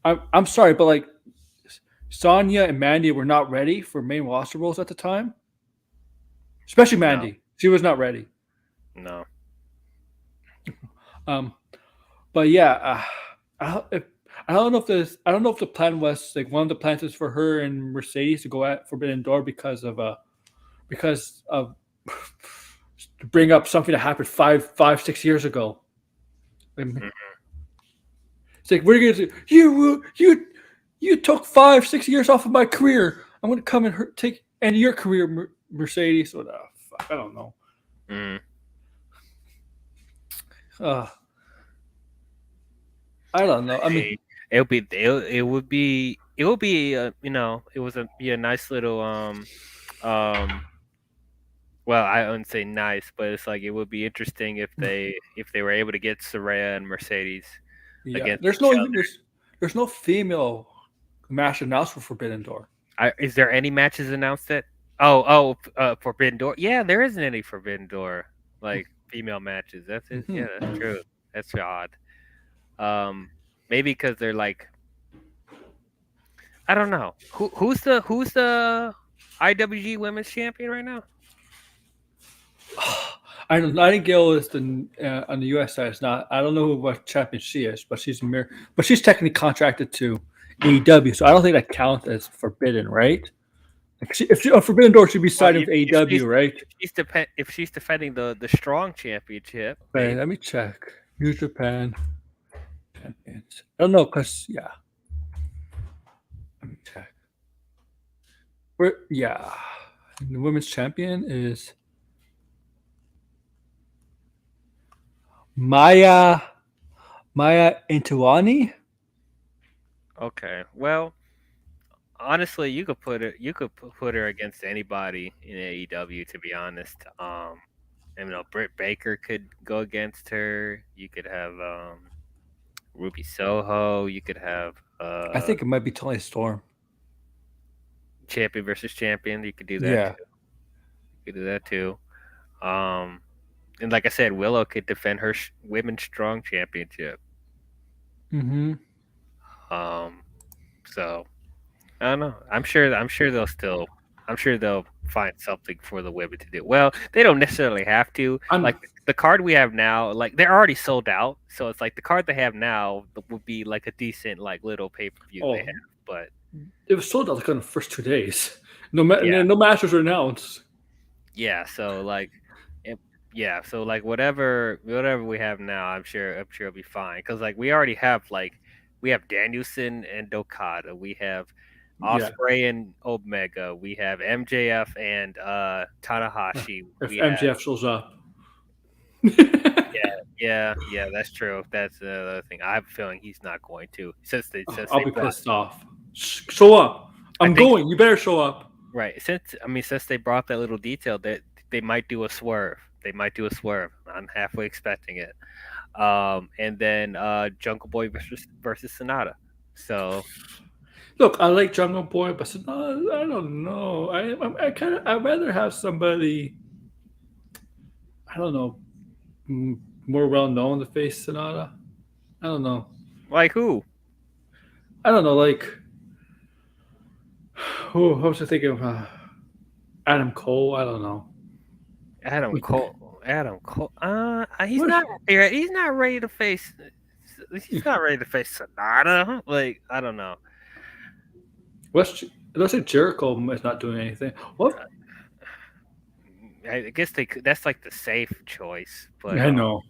I'm sorry, but like Sonya and Mandy were not ready for main roster roles at the time. Especially No, Mandy, she was not ready. no. Um, but yeah, I don't know if I don't know if the plan was like one of the plans was for her and Mercedes to go at Forbidden Door because of to bring up something that happened 6 years ago. Mhm. It's like we're gonna do you took 5 6 years off of my career. I'm gonna come and take end your career, Mercedes. What the fuck? I don't know. Mm. Uh, I don't know. I mean, Hey, it was be a nice little um well, I wouldn't say nice, but it's like it would be interesting if they were able to get Soraya and Mercedes yeah. against each other. There's no female match announced for Forbidden Door. Is there any matches announced that? Forbidden Door. Yeah, there isn't any Forbidden Door like female matches. That's it. Mm-hmm. Yeah, that's true. That's odd. Um, maybe because they're like, I don't know. Who's the IWG Women's Champion right now? I know Nightingale is the on the U.S. side. It's not. I don't know what champion she is, but but she's technically contracted to AEW, so I don't think that counts as forbidden, right? Like if she, a Forbidden Door should be Well, signed with AEW, right? if she's defending the Strong Championship, Okay, maybe. let me check. New Japan champions. I don't know, cause yeah. Let me check. Yeah, the women's champion is Maya Intuani. Okay. Well, honestly, put her against anybody in AEW. To be honest, Britt Baker could go against her. You could have Ruby Soho. You could have I think it might be Tony Storm. champion versus champion. You could do that Yeah. too. You could do that too. Um, and like I said, Willow could defend her women's strong championship. Mm-hmm. Um, so I don't know. I'm sure they'll find something for the women to do. Well, they don't necessarily have to. I'm Like the card we have now, like they're already sold out. So it's like the card they have now would be like a decent like little pay per view they oh, have. But it was sold out like on the first 2 days. yeah, No matches were announced. yeah. So like, yeah. So like whatever we have now, I'm sure it'll be fine. Because like we have Danielson and Okada. We have Yeah. Osprey and Omega. We have MJF and Tanahashi. If We have MJF shows up. yeah, that's true. That's another thing. I have a feeling he's not going to since I'll they be brought pissed off. Show up. I I'm think going. You better show up. right since they brought that little detail that they might do a swerve. They might do a swerve. I'm halfway expecting it. And then Jungle Boy versus Sonata. So Look, I like Jungle Boy, but no, I don't know. I'd rather have somebody. I don't know, more well known to face Sonata. I don't know. like who? I don't know. Like, who? I was thinking of Adam Cole. I don't know. Adam Cole. Adam Cole. He's What? not. He's not ready to face. He's not ready to face Sonata. Like I don't know. What's It looks like Jericho is not doing anything. What? I guess they could, that's like the safe choice, I know.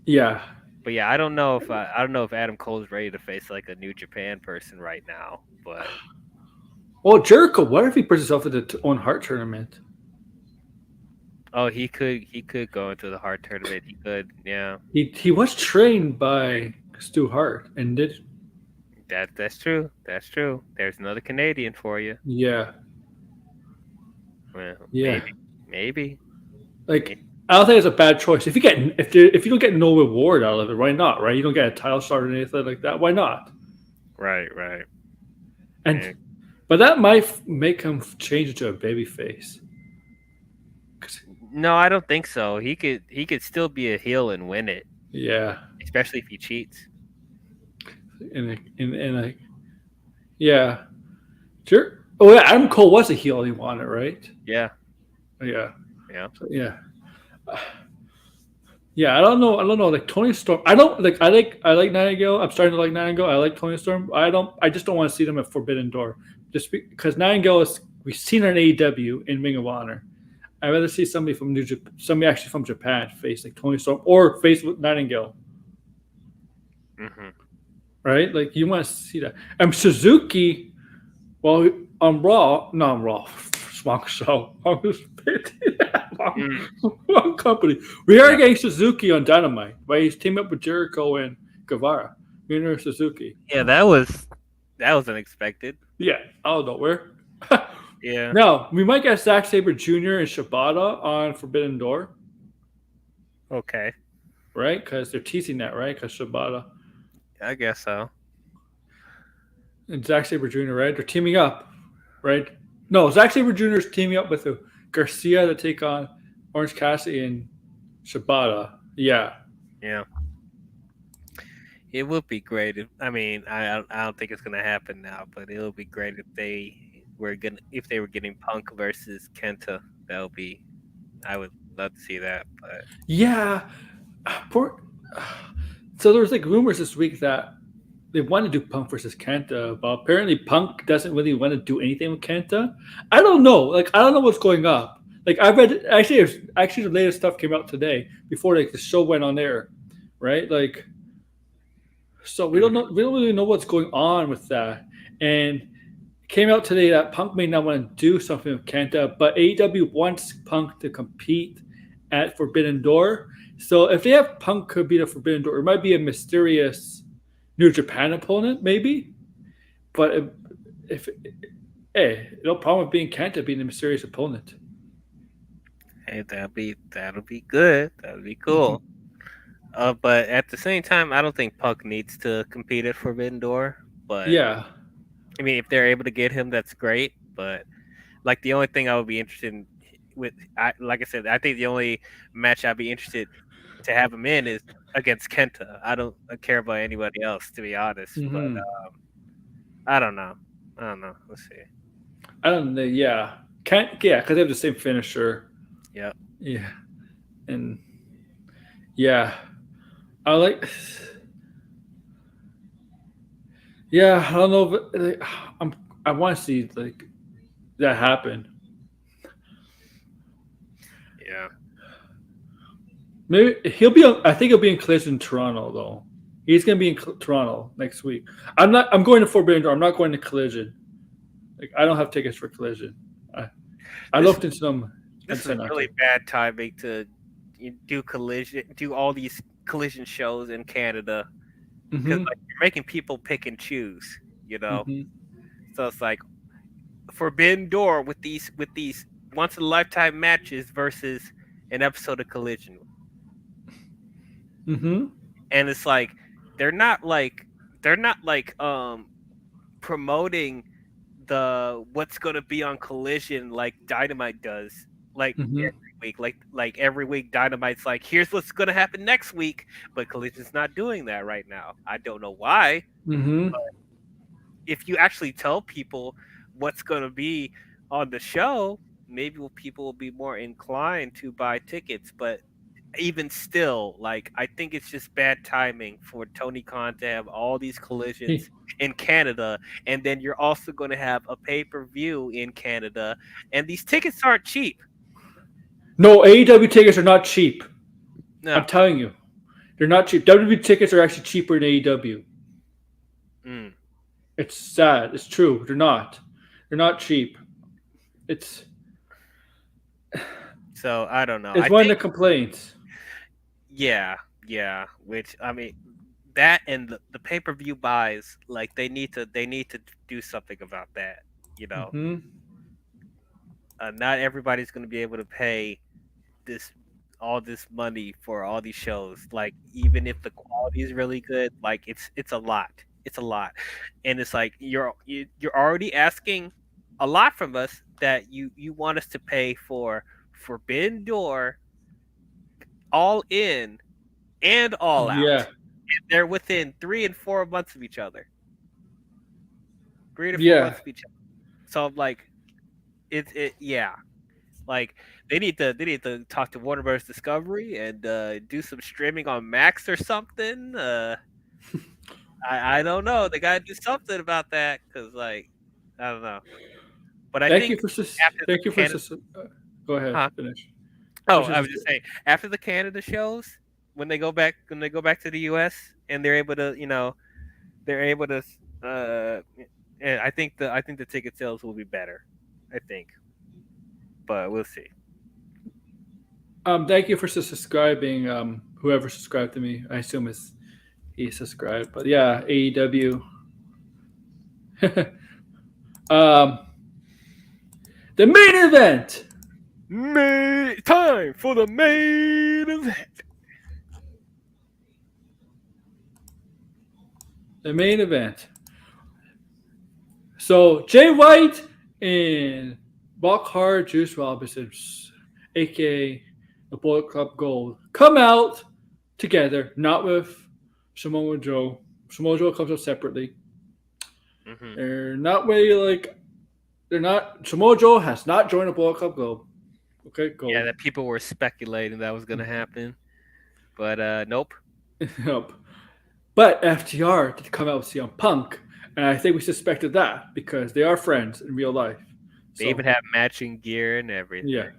Yeah. but yeah, I don't know if Adam Cole's ready to face like a New Japan person right now. But Well, Jericho, what if he puts himself into his own heart tournament? oh, he could go into the hard tournament. He could, yeah. He was trained by Stu Hart and did That's true. That's true. There's another Canadian for you. yeah. Well, Yeah. maybe. Like I don't think it's a bad choice. If you don't get no reward out of it, why not? Right? You don't get a title shot or anything like that. Why not? Right, right. And Yeah. but that might make him change into a baby face. No, I don't think so. He could still be a heel and win it, Yeah. especially if he cheats. In a yeah. Sure. Oh yeah, Adam Cole was a heel he wanted, right? Yeah, Yeah. yeah. So, yeah. Yeah, I don't know. I don't know. Like Tony Storm, I don't like. I like Nightingale. I'm starting to like Nightingale. I like Tony Storm. I don't. I just don't want to see them at Forbidden Door, just because Nightingale is. We've seen her in AEW in Ring of Honor. I'd rather see somebody from somebody actually from Japan face like Tony Storm or face with Nightingale, Hmm. right? Like you want to see that. And Suzuki, well, on Raw, not on Raw, wrong show, Mm. wrong company. We are Yeah. getting Suzuki on Dynamite, right? He's teamed up with Jericho and Guevara. Minoru Suzuki. Yeah, that was unexpected. Yeah, out of nowhere. Yeah, Now we might get Zack Sabre Jr. and Shibata on Forbidden Door, okay. right? Because they're teasing that, right? Because Shibata I guess so. and Zack Sabre Jr., right? They're teaming up, right? No, Zack Sabre Jr. is teaming up with Garcia to take on Orange Cassidy and Shibata. Yeah. Yeah. It would be great if I don't think it's gonna happen now, but it would be great if they were getting Punk versus Kenta. That would be I would love to see that. But Yeah. Poor, so there was like rumors this week that they want to do Punk versus Kenta, but apparently Punk doesn't really want to do anything with Kenta. I don't know. Like I don't know what's going up. Like I read actually the latest stuff came out today before like the show went on air, right? Like so we don't know we don't really know what's going on with that. And it came out today that Punk may not want to do something with Kenta, but AEW wants Punk to compete at Forbidden Door. So if they have Punk could be the Forbidden Door, it might be a mysterious New Japan opponent, maybe. But if hey, no problem with being Kenta being a mysterious opponent. hey, that'll be good. That'll be cool. But at the same time, I don't think Punk needs to compete at Forbidden Door. But Yeah. I mean, if they're able to get him, that's great. But like the only thing I would be interested in like I said, I think the only match I'd be interested to have him in is against Kenta. I don't care about anybody else, to be honest. But Hmm. I don't know. I don't know. Let's see. I don't know. Yeah. Can't. Yeah, because they have the same finisher. Yep. Yeah. And yeah, I like. Yeah, I don't know. If, like, I want to see like that happen. Yeah. Maybe he'll be. I think he'll be in Collision Toronto though. He's gonna be in Toronto next week. I'm not. I'm going to Forbidden Door. I'm not going to Collision. Like I don't have tickets for Collision. I This- looked into them. This is and said really not bad timing to do all these collision shows in Canada to. because Mhm, like you're making people pick and choose, you know. mhm, So it's like Forbidden Door with these once in a lifetime matches versus an episode of Collision, mhm, and it's like they're not like they're not like promoting the what's going to be on Collision like Dynamite does like mhm, every week like every week Dynamite's like here's what's going to happen next week, but Collision's not doing that right now. I don't know why. mhm, If you actually tell people what's going to be on the show, maybe people will be more inclined to buy tickets. But even still, like I think it's just bad timing for Tony Khan to have all these collisions in Canada, and then you're also going to have a pay-per-view in Canada, and these tickets aren't cheap. No, AEW tickets are not cheap. No. I'm telling you, they're not cheap. WWE tickets are actually cheaper than AEW. Mm. It's sad. It's true. They're not. They're not cheap. It's So I don't know. it's I one of think the complaints. yeah, yeah. Which I mean, that and the pay-per-view buys, like they need to do something about that. You know, Hmm. not everybody's going to be able to pay this all this money for all these shows. Like even if the quality is really good, like it's a lot. It's a lot, and it's like you're already asking a lot from us that you want us to pay for Forbidden Door, All In, and All Out. Yeah, And they're within 3 and 4 months of each other. 3 to 4 months yeah, of each other. So I'm like, yeah. Like they need to talk to Warner Bros. Discovery and do some streaming on Max or something. I don't know. They gotta do something about that because like I don't know. But I thank you think for after the thank you for Canada, go ahead, huh? finish. Oh, Finish I was this- just saying after the Canada shows when they go back to the U.S. and they're able to they're able to and I think the ticket sales will be better. I think, but we'll see. Thank you for subscribing. Whoever subscribed to me, I assume he subscribed. But yeah, AEW. um, the main event. Time for the main event. The main event. So Jay White and Buckhart Juice Robinson, aka the Bullet Club Gold, come out together, not with Samoa Joe. Samoa Joe comes out separately. Mm-hmm. They're not really like they're not. Samoa Joe has not joined the Bullet Club Gold. Okay, Gold. Yeah, that people were speculating that was going to happen, but nope. Nope. But FTR did come out with CM Punk, and I think we suspected that because they are friends in real life. They even have matching gear and everything. Yeah.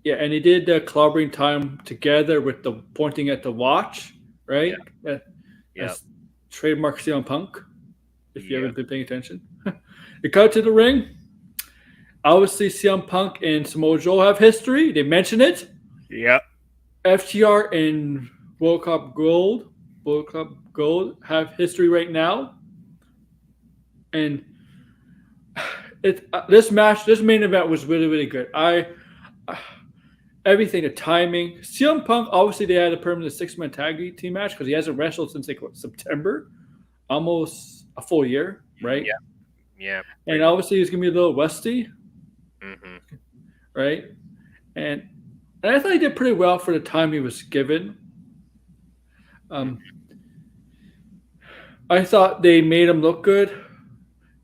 Yeah, and they did the clobbering time together with the pointing at the watch, right? That's trademark CM Punk, if you haven't been paying attention. They cut to the ring. Obviously, CM Punk and Samoa Joe have history. They mention it. Yep. FTR and Bullet Club Gold have history right now. And this main event was really, really good. Everything, the timing. CM Punk, obviously, they had a permanent 6-man tag team match because he hasn't wrestled since September, almost a full year, right? Yeah. And obviously, he's gonna be a little rusty, Mm-hmm. right? And I thought he did pretty well for the time he was given. I thought they made him look good.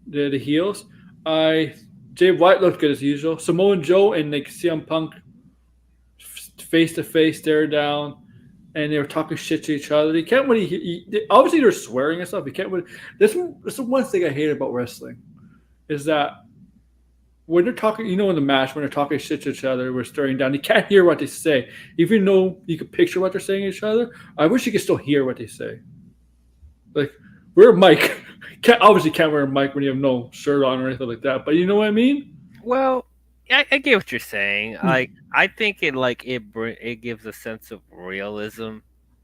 The heels. Jay White looked good as usual. Samoa Joe and like CM Punk face to face, stare down, and they were talking shit to each other. They can't really. Obviously, they're swearing and stuff. You can't really. This is one thing I hate about wrestling, is that when they're talking, in the match when they're talking shit to each other, we're staring down. You can't hear what they say, even though you can picture what they're saying to each other. I wish you could still hear what they say. Like, wear a mic. Obviously can't wear a mic when you have no shirt on or anything like that. But you know what I mean? Well, I get what you're saying. Like, I think it gives a sense of realism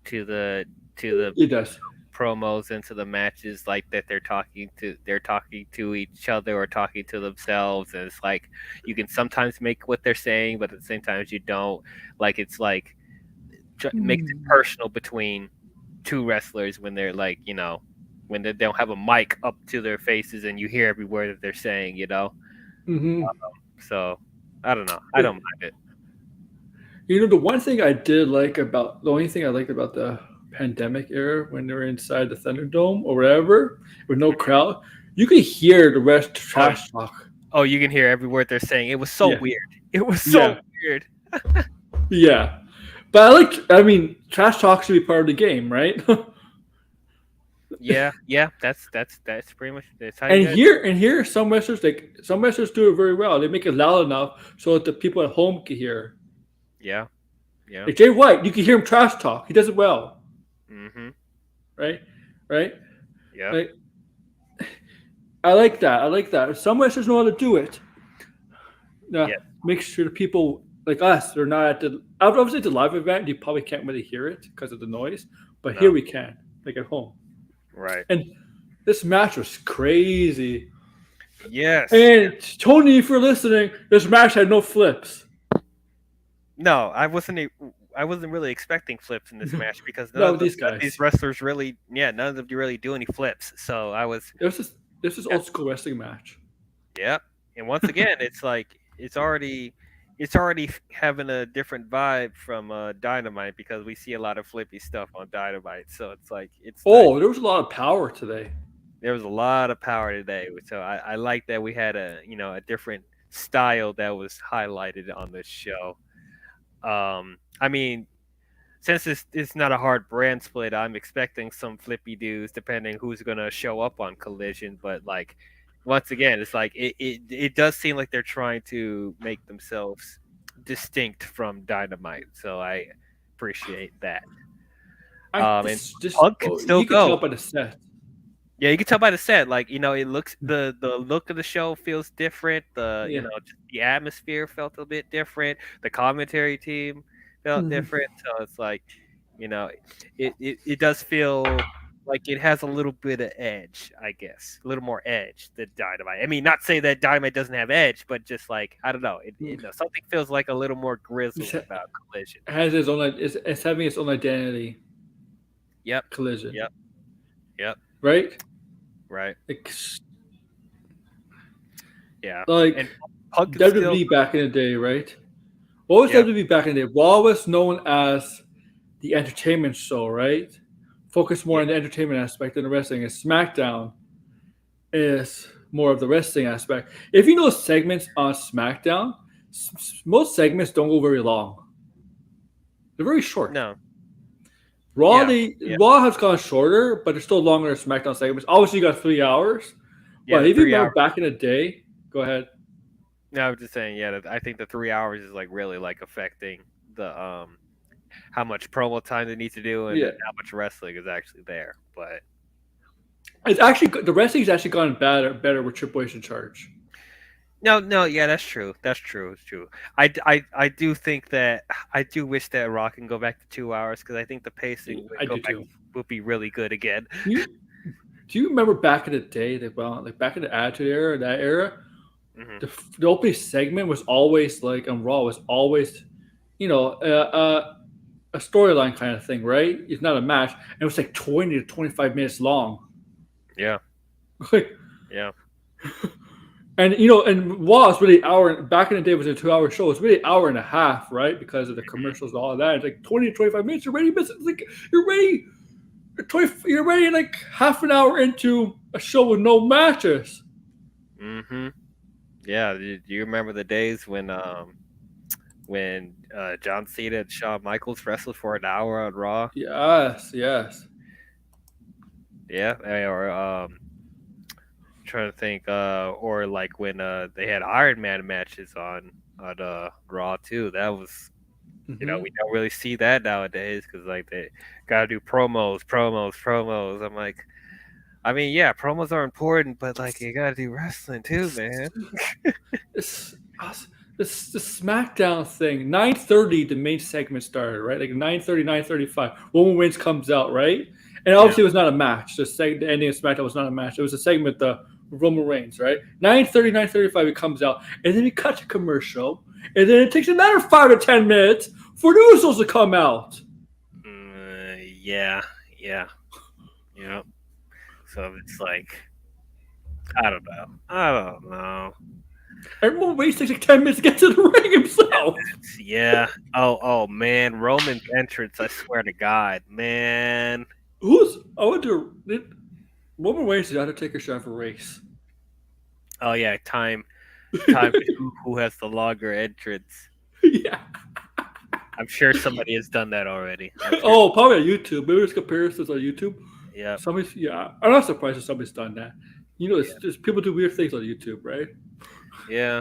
to the It does. promos and to the matches, like that they're talking to each other or talking to themselves, and it's like you can sometimes make what they're saying, but at the same time you don't. Like it's like makes it personal between two wrestlers when they're like when they don't have a mic up to their faces and you hear every word that they're saying. Mm-hmm. So I don't know. I don't mind it. The one thing I did like about the only thing I liked about the pandemic era when they were inside the Thunderdome or whatever with no crowd, you could hear the rest trash talk. Oh, you can hear every word they're saying. It was so weird. It was so weird. Yeah, But I mean, trash talk should be part of the game, right? Yeah, yeah, that's pretty much that's how you And guys. here, some wrestlers do it very well. They make it loud enough so that the people at home can hear. Yeah, yeah. Like Jay White, you can hear him trash talk. He does it well, Mm-hmm. right? Right? Yep. Like I like that. I like that. Some wrestlers know how to do it. Yeah. Make sure the people like us, they're not at the obviously at the live event. You probably can't really hear it because of the noise, but here No. we can, like at home. Right. And this match was crazy. Yes. And Tony, if you're listening, this match had no flips. No, I wasn't. I wasn't really expecting flips in this match because No, none these of these guys. wrestlers really. Yeah, none of them really do any flips. So I was. This is old school wrestling match. Yep. And once again, it's like it's already having a different vibe from Dynamite because we see a lot of flippy stuff on Dynamite. So it's like it's nice. Oh, there was a lot of power today. There was a lot of power today. So I like that we had a different style that was highlighted on this show. I mean, since it's not a hard brand split, I'm expecting some flippy dudes depending who's gonna show up on Collision. But like, once again, it's like it does seem like they're trying to make themselves distinct from Dynamite. So I appreciate that. And Punk can still you can tell go. by the set. Yeah, you can tell by the set. Like, it looks the look of the show feels different. Yeah. Just the atmosphere felt a bit different. The commentary team felt Mhm. different. So it's like, you know, it does feel like it has a little bit of edge, I guess, a little more edge than Dynamite. I mean, not say that Dynamite doesn't have edge, but just like I don't know, something feels like a little more grizzled about Collision. Has its own. It's having its own identity. Yep. Collision. Yep. Yep. Right. Right. Like, Yeah. like And Punk can WWE still. back in the day, right? What was Yeah. WWE back in the day? Raw was known as the entertainment show, right? Focus more on the entertainment aspect than the wrestling. And SmackDown is more of the wrestling aspect. If you know segments on SmackDown, most segments don't go very long. They're very short. No. Raw, Yeah. Raw has gone shorter, but they're still longer than SmackDown segments. Obviously, you got 3 hours. Yeah, But the if you 3 remember hour. back in the day, go ahead. No, I was just saying. Yeah, I think the 3 hours is like really like affecting the how much promo time they need to do and Yeah. how much wrestling is actually there. But It's actually the wrestling's actually gotten better with Triple H in charge. no, yeah, that's true. That's true. It's true. I do think that I do wish that Raw can go back to 2 hours because I think the pacing would be really good again. Do you remember back in the day like back in the Attitude Era, that era, Hmm. the opening segment was always like on Raw was always, a storyline kind of thing, right? It's not a match, and it was like 20 to 25 minutes long. Yeah, Like, yeah, and and Raw is really hour. Back in the day, it was a 2 hour show. It's really hour and a half, right? Because of the commercials and all of that. It's like 20 to 25 minutes. You're ready, it's like you're ready. You're ready like half an hour into a show with no matches. yeah. Do you remember the days when John Cena and Shawn Michaels wrestled for an hour on Raw? Yes, yes. Yeah, or trying to think, or like when they had Iron Man matches on Raw too. That was we don't really see that nowadays because like they gotta do promos. I'm like, I mean, yeah, promos are important, but like you gotta do wrestling too, man. This the SmackDown thing. 9:30 the main segment started, right? Like 9:30, 9:35. Roman Reigns comes out, right? And obviously it was not a match. The ending of SmackDown was not a match. It was a segment the Roman Reigns, right? 9:30, 9:35 it comes out, and then we cut to commercial, and then it takes another 5 to 10 minutes for the Usos to come out. Yeah. So it's like, I don't know. And Roman Reigns takes like 10 minutes to get to the ring himself. Yeah. Oh man, Roman's entrance. I swear to God, man. Roman Reigns did Undertaker shot for race. Oh yeah, time. Who has the longer entrance? Yeah. I'm sure somebody has done that already. I'm sure. Oh, probably on YouTube. Maybe there's comparisons on YouTube. Yep. Somebody's, yeah, I'm not surprised if somebody's done that. You know, it's Yeah. just people do weird things on YouTube, right? Yeah.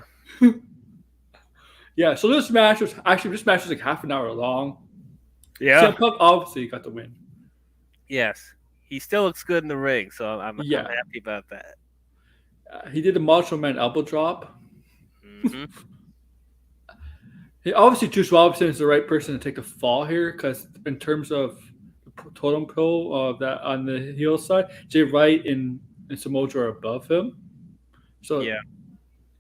Yeah. So this match was like half an hour long. Yeah. CM Punk obviously got the win. Yes. He still looks good in the ring, so I'm Yeah. happy about that. He did the Macho Man elbow drop. Hmm. He obviously Juice Robinson is the right person to take the fall here because in terms of the totem pole that on the heel side, Jay Wright and Samoa Joe are above him. So Yeah.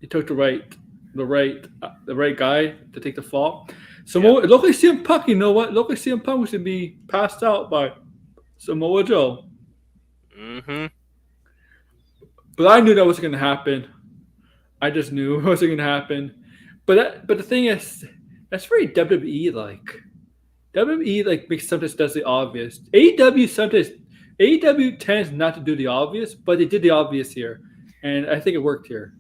he took the right guy to take the fall. Samoa, it looked like CM Punk. You know what? It looked like CM Punk was gonna be passed out by Samoa Joe. Hmm. But I knew that wasn't gonna happen. I just knew it wasn't gonna happen. But the thing is, that's very WWE like. WWE like makes sometimes does the obvious. AEW tends not to do the obvious, but they did the obvious here, and I think it worked here.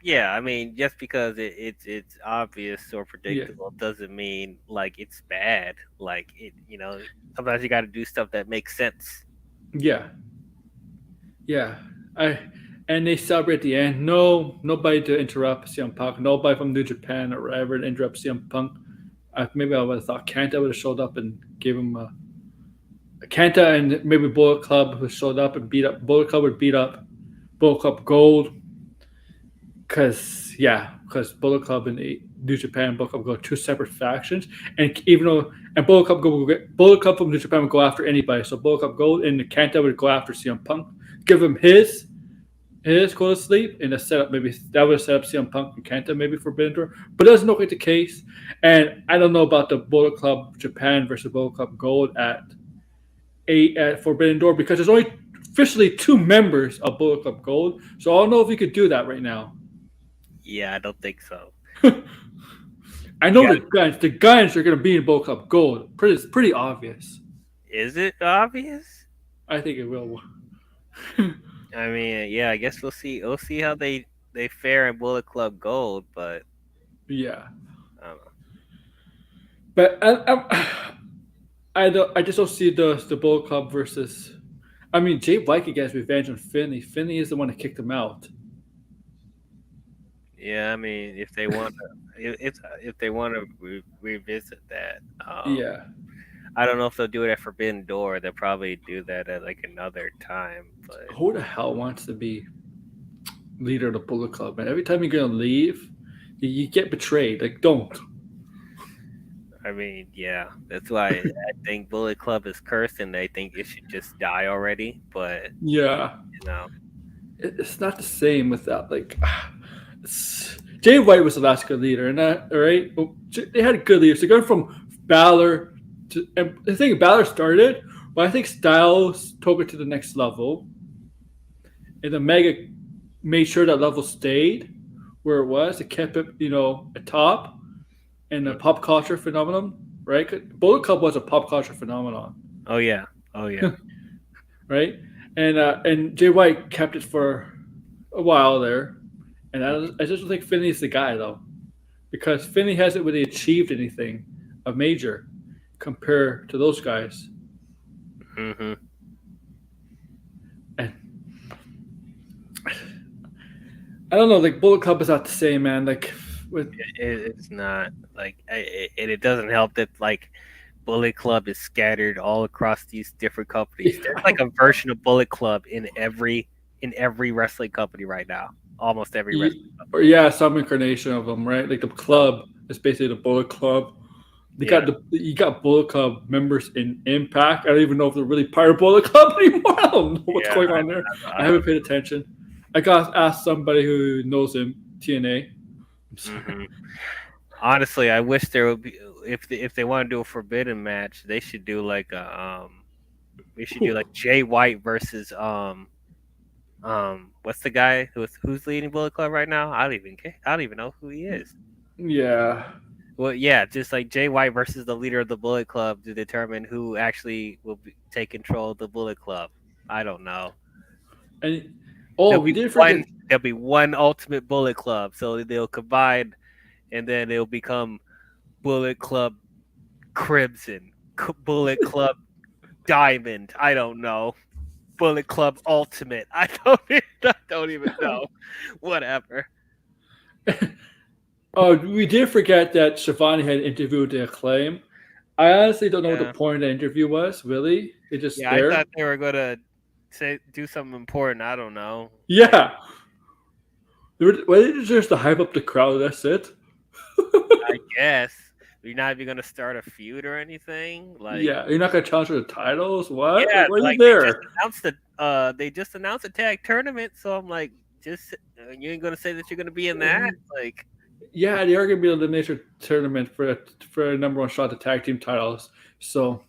Yeah, I mean, just because it's obvious or Yeah, predictable doesn't mean like it's bad. Like sometimes you got to do stuff that makes sense. yeah, yeah. And they celebrate at the end. No, nobody to interrupt CM Punk. Nobody from New Japan or whatever to interrupt CM Punk. Maybe I would have thought Kanta would have showed up and gave him a Kanta and maybe Bullet Club who showed up and beat up Bullet Club would beat up Bullet Club Gold because Bullet Club and New Japan and Bullet Club go two separate factions, and even though and Bullet Club from New Japan would go after anybody, so Bullet Club Gold and Kanta would go after CM Punk, give him his go to sleep, and a setup maybe that would have set up CM Punk and Kenta maybe for Forbidden Door, but it doesn't look like the case, and I don't know about the Bullet Club Japan versus Bullet Club Gold at Forbidden Door because there's only officially two members of Bullet Club Gold, so I don't know if you could do that right now. Yeah, I don't think so. I know the guys are going to be in Bullet Club Gold. Pretty obvious. Is it obvious? I think it will. I mean, yeah, I guess we'll see. We'll see how they fare in Bullet Club Gold, but Yeah, I don't know. but I just don't see the Bullet Club versus. I mean, Jay White gets revenge on Finley. Finley is the one that kicked him out. Yeah, I mean, if they want to, if they want to revisit that, Yeah, I don't know if they'll do it at Forbidden Door. They'll probably do that at like another time. But who the hell wants to be leader of the Bullet Club? Man, every time you're gonna leave, you get betrayed. Like, don't. I mean, yeah, that's why I think Bullet Club is cursed, and they think it should just die already. But Yeah, you know, it's not the same without like. Jay White was the last good leader, and that all right. They had good leaders. They're going from Balor to, and I think Balor started, but I think Styles took it to the next level, and then Mega made sure that level stayed where it was. It kept it, atop, and a pop culture phenomenon, right? 'Cause Bullet Club was a pop culture phenomenon, oh yeah, right? And Jay White kept it for a while there, and I just don't think Finley's the guy though, because Finley hasn't really achieved anything of major compared to those guys. hmm And I don't know, like Bullet Club is not the same, man. Like with it's not like, and it doesn't help that like Bullet Club is scattered all across these different companies. There's like a version of Bullet Club in every wrestling company right now. Almost every wrestling company. or some incarnation of them, right? Like the club is basically the Bullet Club. You got Bullet Club members in Impact. I don't even know if they're really part of Bullet Club anymore. I don't know what's going on there. I haven't paid attention. I got to ask somebody who knows him. TNA. I'm sorry. Mm-hmm. Honestly, I wish there would be if they want to do a forbidden match, they should do like a we should do like Jay White versus what's the guy who's leading Bullet Club right now? I don't even care. I don't even know who he is. Yeah. Well, yeah, just like Jay White versus the leader of the Bullet Club to determine who actually will take control of the Bullet Club. I don't know. And We did forget. There'll be one ultimate Bullet Club, so they'll combine, and then it'll become Bullet Club Crimson, Bullet Club Diamond. I don't know. Bullet Club Ultimate. I don't even know. Whatever. Oh, we did forget that Shivani had interviewed the Acclaim. I honestly don't know what the Yeah. point of the interview was. Really, it's just Yeah, I there. thought they were gonna do something important. I don't know. Yeah, they just to hype up the crowd. That's it. I guess you're not even gonna start a feud or anything. Like, Yeah, you're not gonna challenge for the titles. What? yeah, Like, why are you like there? they just announced a tag tournament. So I'm like, just you ain't gonna say that you're gonna be in that? Like, Yeah, they are gonna be in the elimination tournament for a number one shot at the tag team titles. So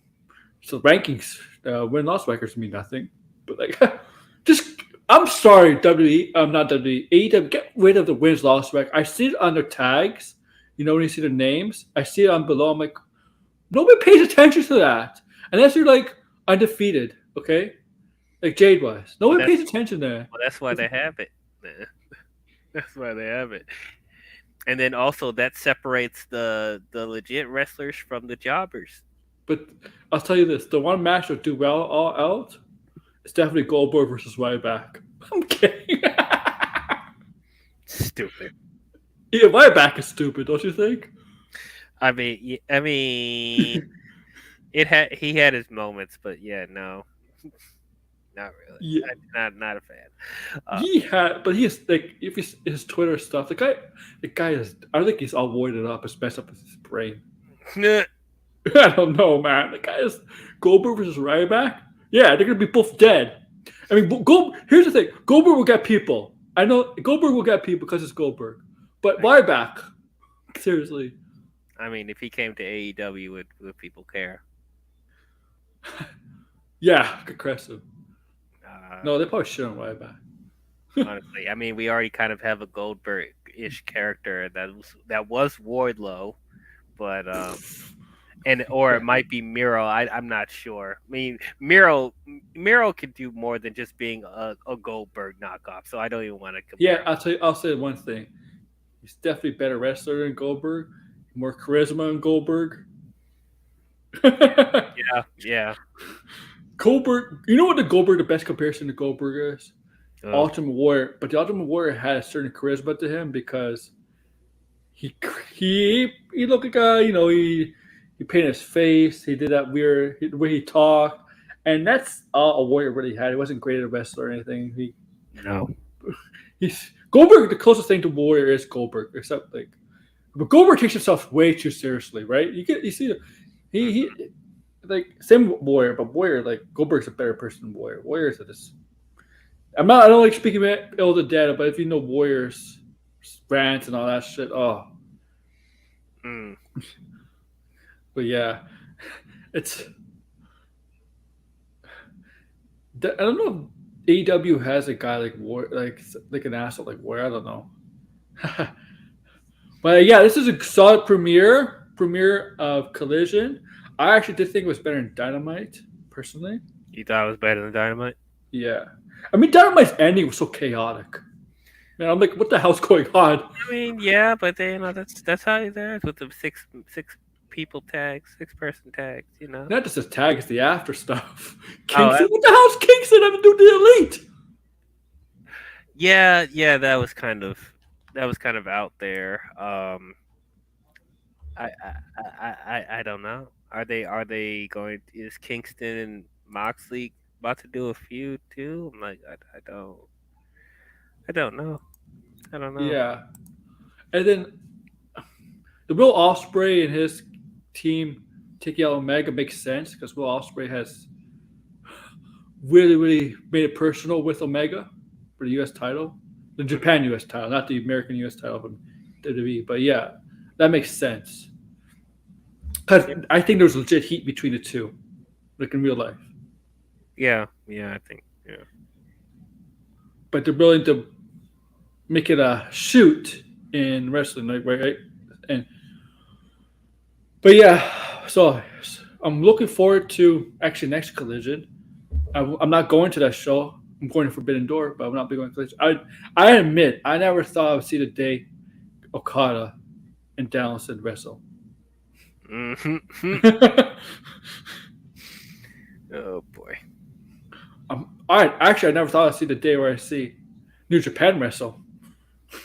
rankings, win loss records mean nothing. But like, just I'm sorry, WWE. I'm not WWE. AEW, get rid of the wins loss record. I see it on their tags. You know when you see their names, I see it on below. I'm like, nobody pays attention to that unless you're like undefeated. Okay, like Jade was. Nobody that's pays attention there. well, that's why they have it. That's why they have it. And then also that separates the legit wrestlers from the jobbers. But I'll tell you this: the one match that do well all out is definitely Goldberg versus Ryback. I'm kidding. Stupid. Yeah, Ryback is stupid, don't you think? I mean, he had his moments, but yeah, no, not really. Yeah, Not a fan. he had, but he's like, if his Twitter stuff, the guy is. I think he's all voided up, it's messed up with his brain. I don't know, man. The guy is Goldberg versus Ryback. Yeah, they're gonna be both dead. I mean, here's the thing: Goldberg will get people. I know Goldberg will get people because it's Goldberg, but Ryback, seriously. I mean, if he came to AEW, would people care? Yeah, aggressive. Uh, No, they probably shouldn't Ryback. honestly, I mean, we already kind of have a Goldberg-ish character that was Wardlow, but or it might be Miro. I'm not sure. I mean, Miro can do more than just being a Goldberg knockoff. So I don't even want to compare. Yeah, I'll say one thing. He's definitely a better wrestler than Goldberg, more charisma than Goldberg. Yeah. Goldberg, you know what the best comparison to Goldberg is? Uh, Ultimate Warrior, but the Ultimate Warrior had a certain charisma to him because he looked like he painted his face, he did that weird the way he talked, and that's all a Warrior really had. He wasn't great at a wrestler or anything. no. He's Goldberg. The closest thing to Warrior is Goldberg, except like, but Goldberg takes himself way too seriously, right? You see he like same Warrior, but Warrior like Goldberg's a better person than Warrior. Warriors are just. I don't like speaking ill the dead, but if you know Warriors rants and all that shit, oh. Mm. But yeah, it's. I don't know if AEW has a guy like like an asshole like Warrior. I don't know. But yeah, this is a solid premiere of Collision. I actually did think it was better than Dynamite, personally. You thought it was better than Dynamite? Yeah. I mean, Dynamite's ending was so chaotic. Man, I'm like, what the hell's going on? I mean, yeah, but they, that's how it is with the six people tags, 6-person tags. Not just the tag, it's the after stuff. Oh, Kingston, what the hell's Kingston having to do with the Elite? Yeah, that was kind of out there. I don't know. Are they going? Is Kingston and Moxley about to do a feud too? I'm like, I don't know. I don't know. Yeah. And then the Will Ospreay and his team taking out Omega makes sense because Will Ospreay has really made it personal with Omega for the U.S. title, the Japan U.S. title, not the American U.S. title from WWE. But yeah, that makes sense. Because I think there's legit heat between the two, like in real life. Yeah, I think. Yeah. But they're willing to make it a shoot in wrestling, like, right? But yeah, so I'm looking forward to actually next Collision. I'm not going to that show. I'm going to Forbidden Door, but I'm not going to Collision. I admit, I never thought I would see the day Okada and Dallas would wrestle. Mm-hmm. Oh boy. I actually I never thought I'd see the day where I see New Japan wrestle.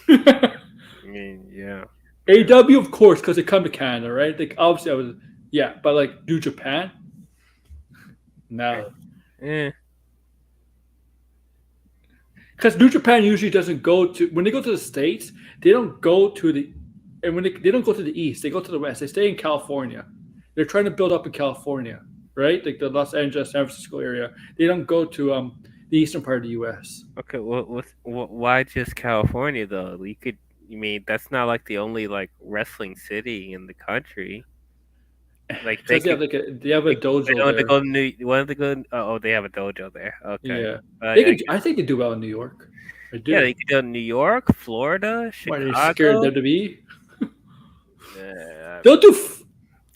I mean, yeah. Yeah. AEW, of course, because they come to Canada, right? Like obviously, I was but like New Japan, no, Eh. because New Japan usually doesn't go to when they go to the states. They don't go to the and when they don't go to the east, they go to the west. They stay in California. They're trying to build up in California, right? Like the Los Angeles, San Francisco area. They don't go to the eastern part of the U.S. Okay. Why just California though? You could. You mean that's not like the only like wrestling city in the country? Like they Because could. they have a They dojo don't have to there. go to New. They have to go. Oh, they have a dojo there. Okay. Yeah, they I could. I think they do well in New York. I Yeah, do. they could go to New York, Florida, Why are they scared of Chicago. WWE? Yeah, They'll do.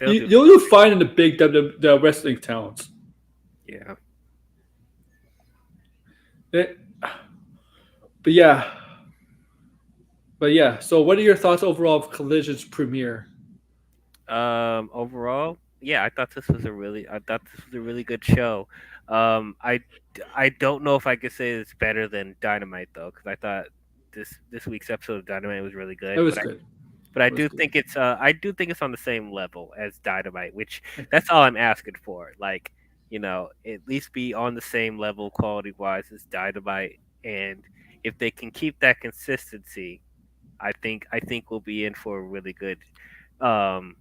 they'll do. You'll do fine in the big the wrestling towns. Yeah. It- but yeah, So, what are your thoughts overall of Collision's premiere? Overall, yeah, I thought this was a really good show. Um, I, I don't know if I could say it's better than Dynamite though, because I thought this week's episode of Dynamite was really It good. was good. But It was good. I do think it's on the same level as Dynamite, which that's all I'm asking for. Like, at least be on the same level quality wise as Dynamite, and if they can keep that consistency, I think we'll be in for um,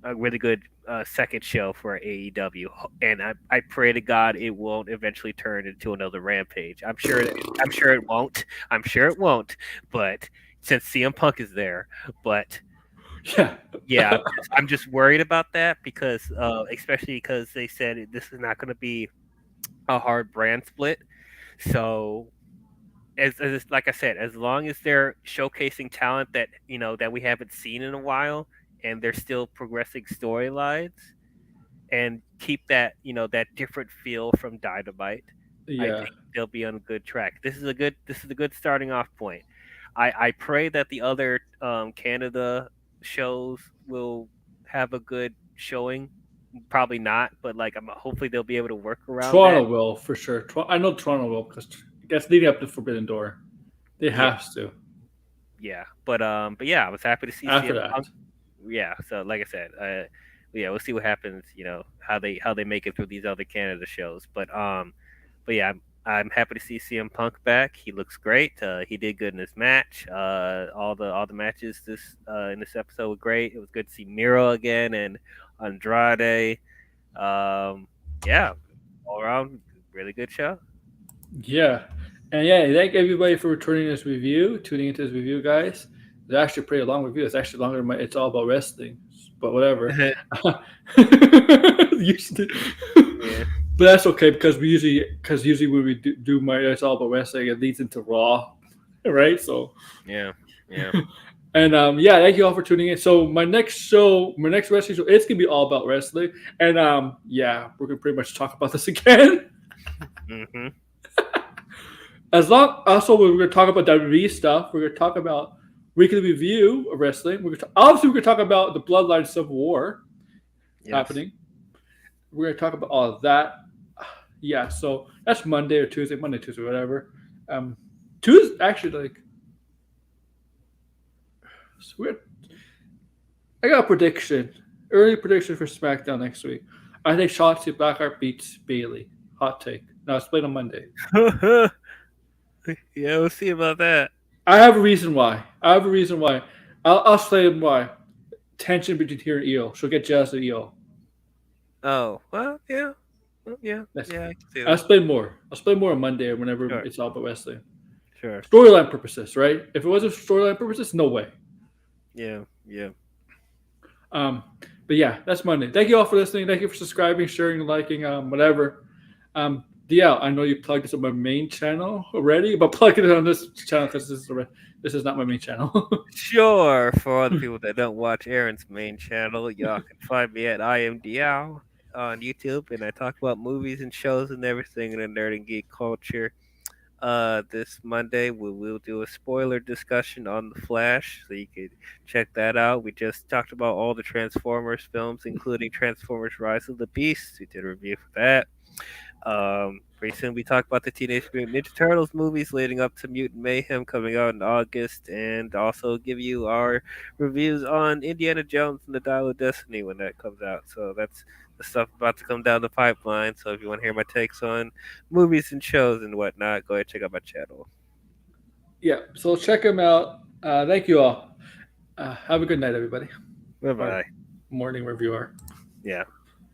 a really good second show for AEW, and I pray to God it won't eventually turn into another Rampage. I'm sure it won't. I'm sure it won't. But since CM Punk is there, but Yeah. yeah, I'm just worried about that because especially because they said this is not going to be a hard brand split. So like I said, as long as they're showcasing talent that that we haven't seen in a while, and they're still progressing storylines, and keep that that different feel from Dynamite, I Yeah. think they'll be on a good track. This is a good starting off point. I pray that the other Canada shows will have a good showing. Probably not, but like hopefully they'll be able to work around that. Toronto will for sure. I know Toronto will because that's leading up to Forbidden Door. They Yeah, have to. yeah, but yeah, I was happy to see After CM that, Punk. Yeah, so like I said, yeah, we'll see what happens. How they make it through these other Canada shows, but yeah, I'm happy to see CM Punk back. He looks great. He did good in this match. All the matches in this episode were great. It was good to see Miro again and Andrade. Yeah, all around really good show. yeah, and thank everybody for returning this review, tuning into this review, guys. It's actually a pretty long review. It's actually longer than It's All About Wrestling, but whatever. Usually- Yeah, but that's okay because usually when we do my It's All About Wrestling, it leads into Raw, right? So yeah, yeah. and thank you all for tuning in. So my next wrestling show, it's gonna be all about wrestling, and we're gonna pretty much talk about this again. Hmm. As long also we're gonna talk about WWE stuff. We're gonna talk about weekly review of wrestling. Obviously we're gonna talk about the Bloodline Civil War Yes. happening. We're gonna talk about all of that. Yeah, so that's Monday or Tuesday, Tuesday, whatever. Tuesday actually like. So I got a prediction. Early prediction for SmackDown next week. I think Shotzi Blackheart beats Bailey. Hot take. Now it's played on Monday. Yeah, we'll see about that. I have a reason why. I'll explain why. Tension between her and Io. She'll get jealous of Io. Oh, well, yeah. Well, yeah, That's, yeah, I can see I'll that. explain more. I'll explain more on Monday or whenever Sure, it's all about wrestling. sure. Storyline purposes, right? If it wasn't storyline purposes, no way. Yeah, yeah. Um, but yeah, that's Monday. Thank you all for listening. Thank you for subscribing, sharing, liking, whatever. DL, I know you plugged this on my main channel already, but plug it on this channel because this is not my main channel. Sure, for all the people that don't watch Aaron's main channel, y'all can find me at IMDL on YouTube, and I talk about movies and shows and everything in the nerd and geek culture. this Monday we will do a spoiler discussion on The Flash, so you could check that out. We just talked about all the Transformers films, including Transformers: Rise of the Beast. We did a review for that. Pretty soon we talk about the Teenage Mutant Ninja Turtles movies leading up to Mutant Mayhem coming out in August, and also give you our reviews on Indiana Jones and the Dial of Destiny when that comes out. So that's the stuff about to come down the pipeline. So if you want to hear my takes on movies and shows and whatnot, go ahead and check out my channel. Yeah, so check them out. Thank you all. Have a good night, everybody. Bye bye. Morning reviewer. Yeah.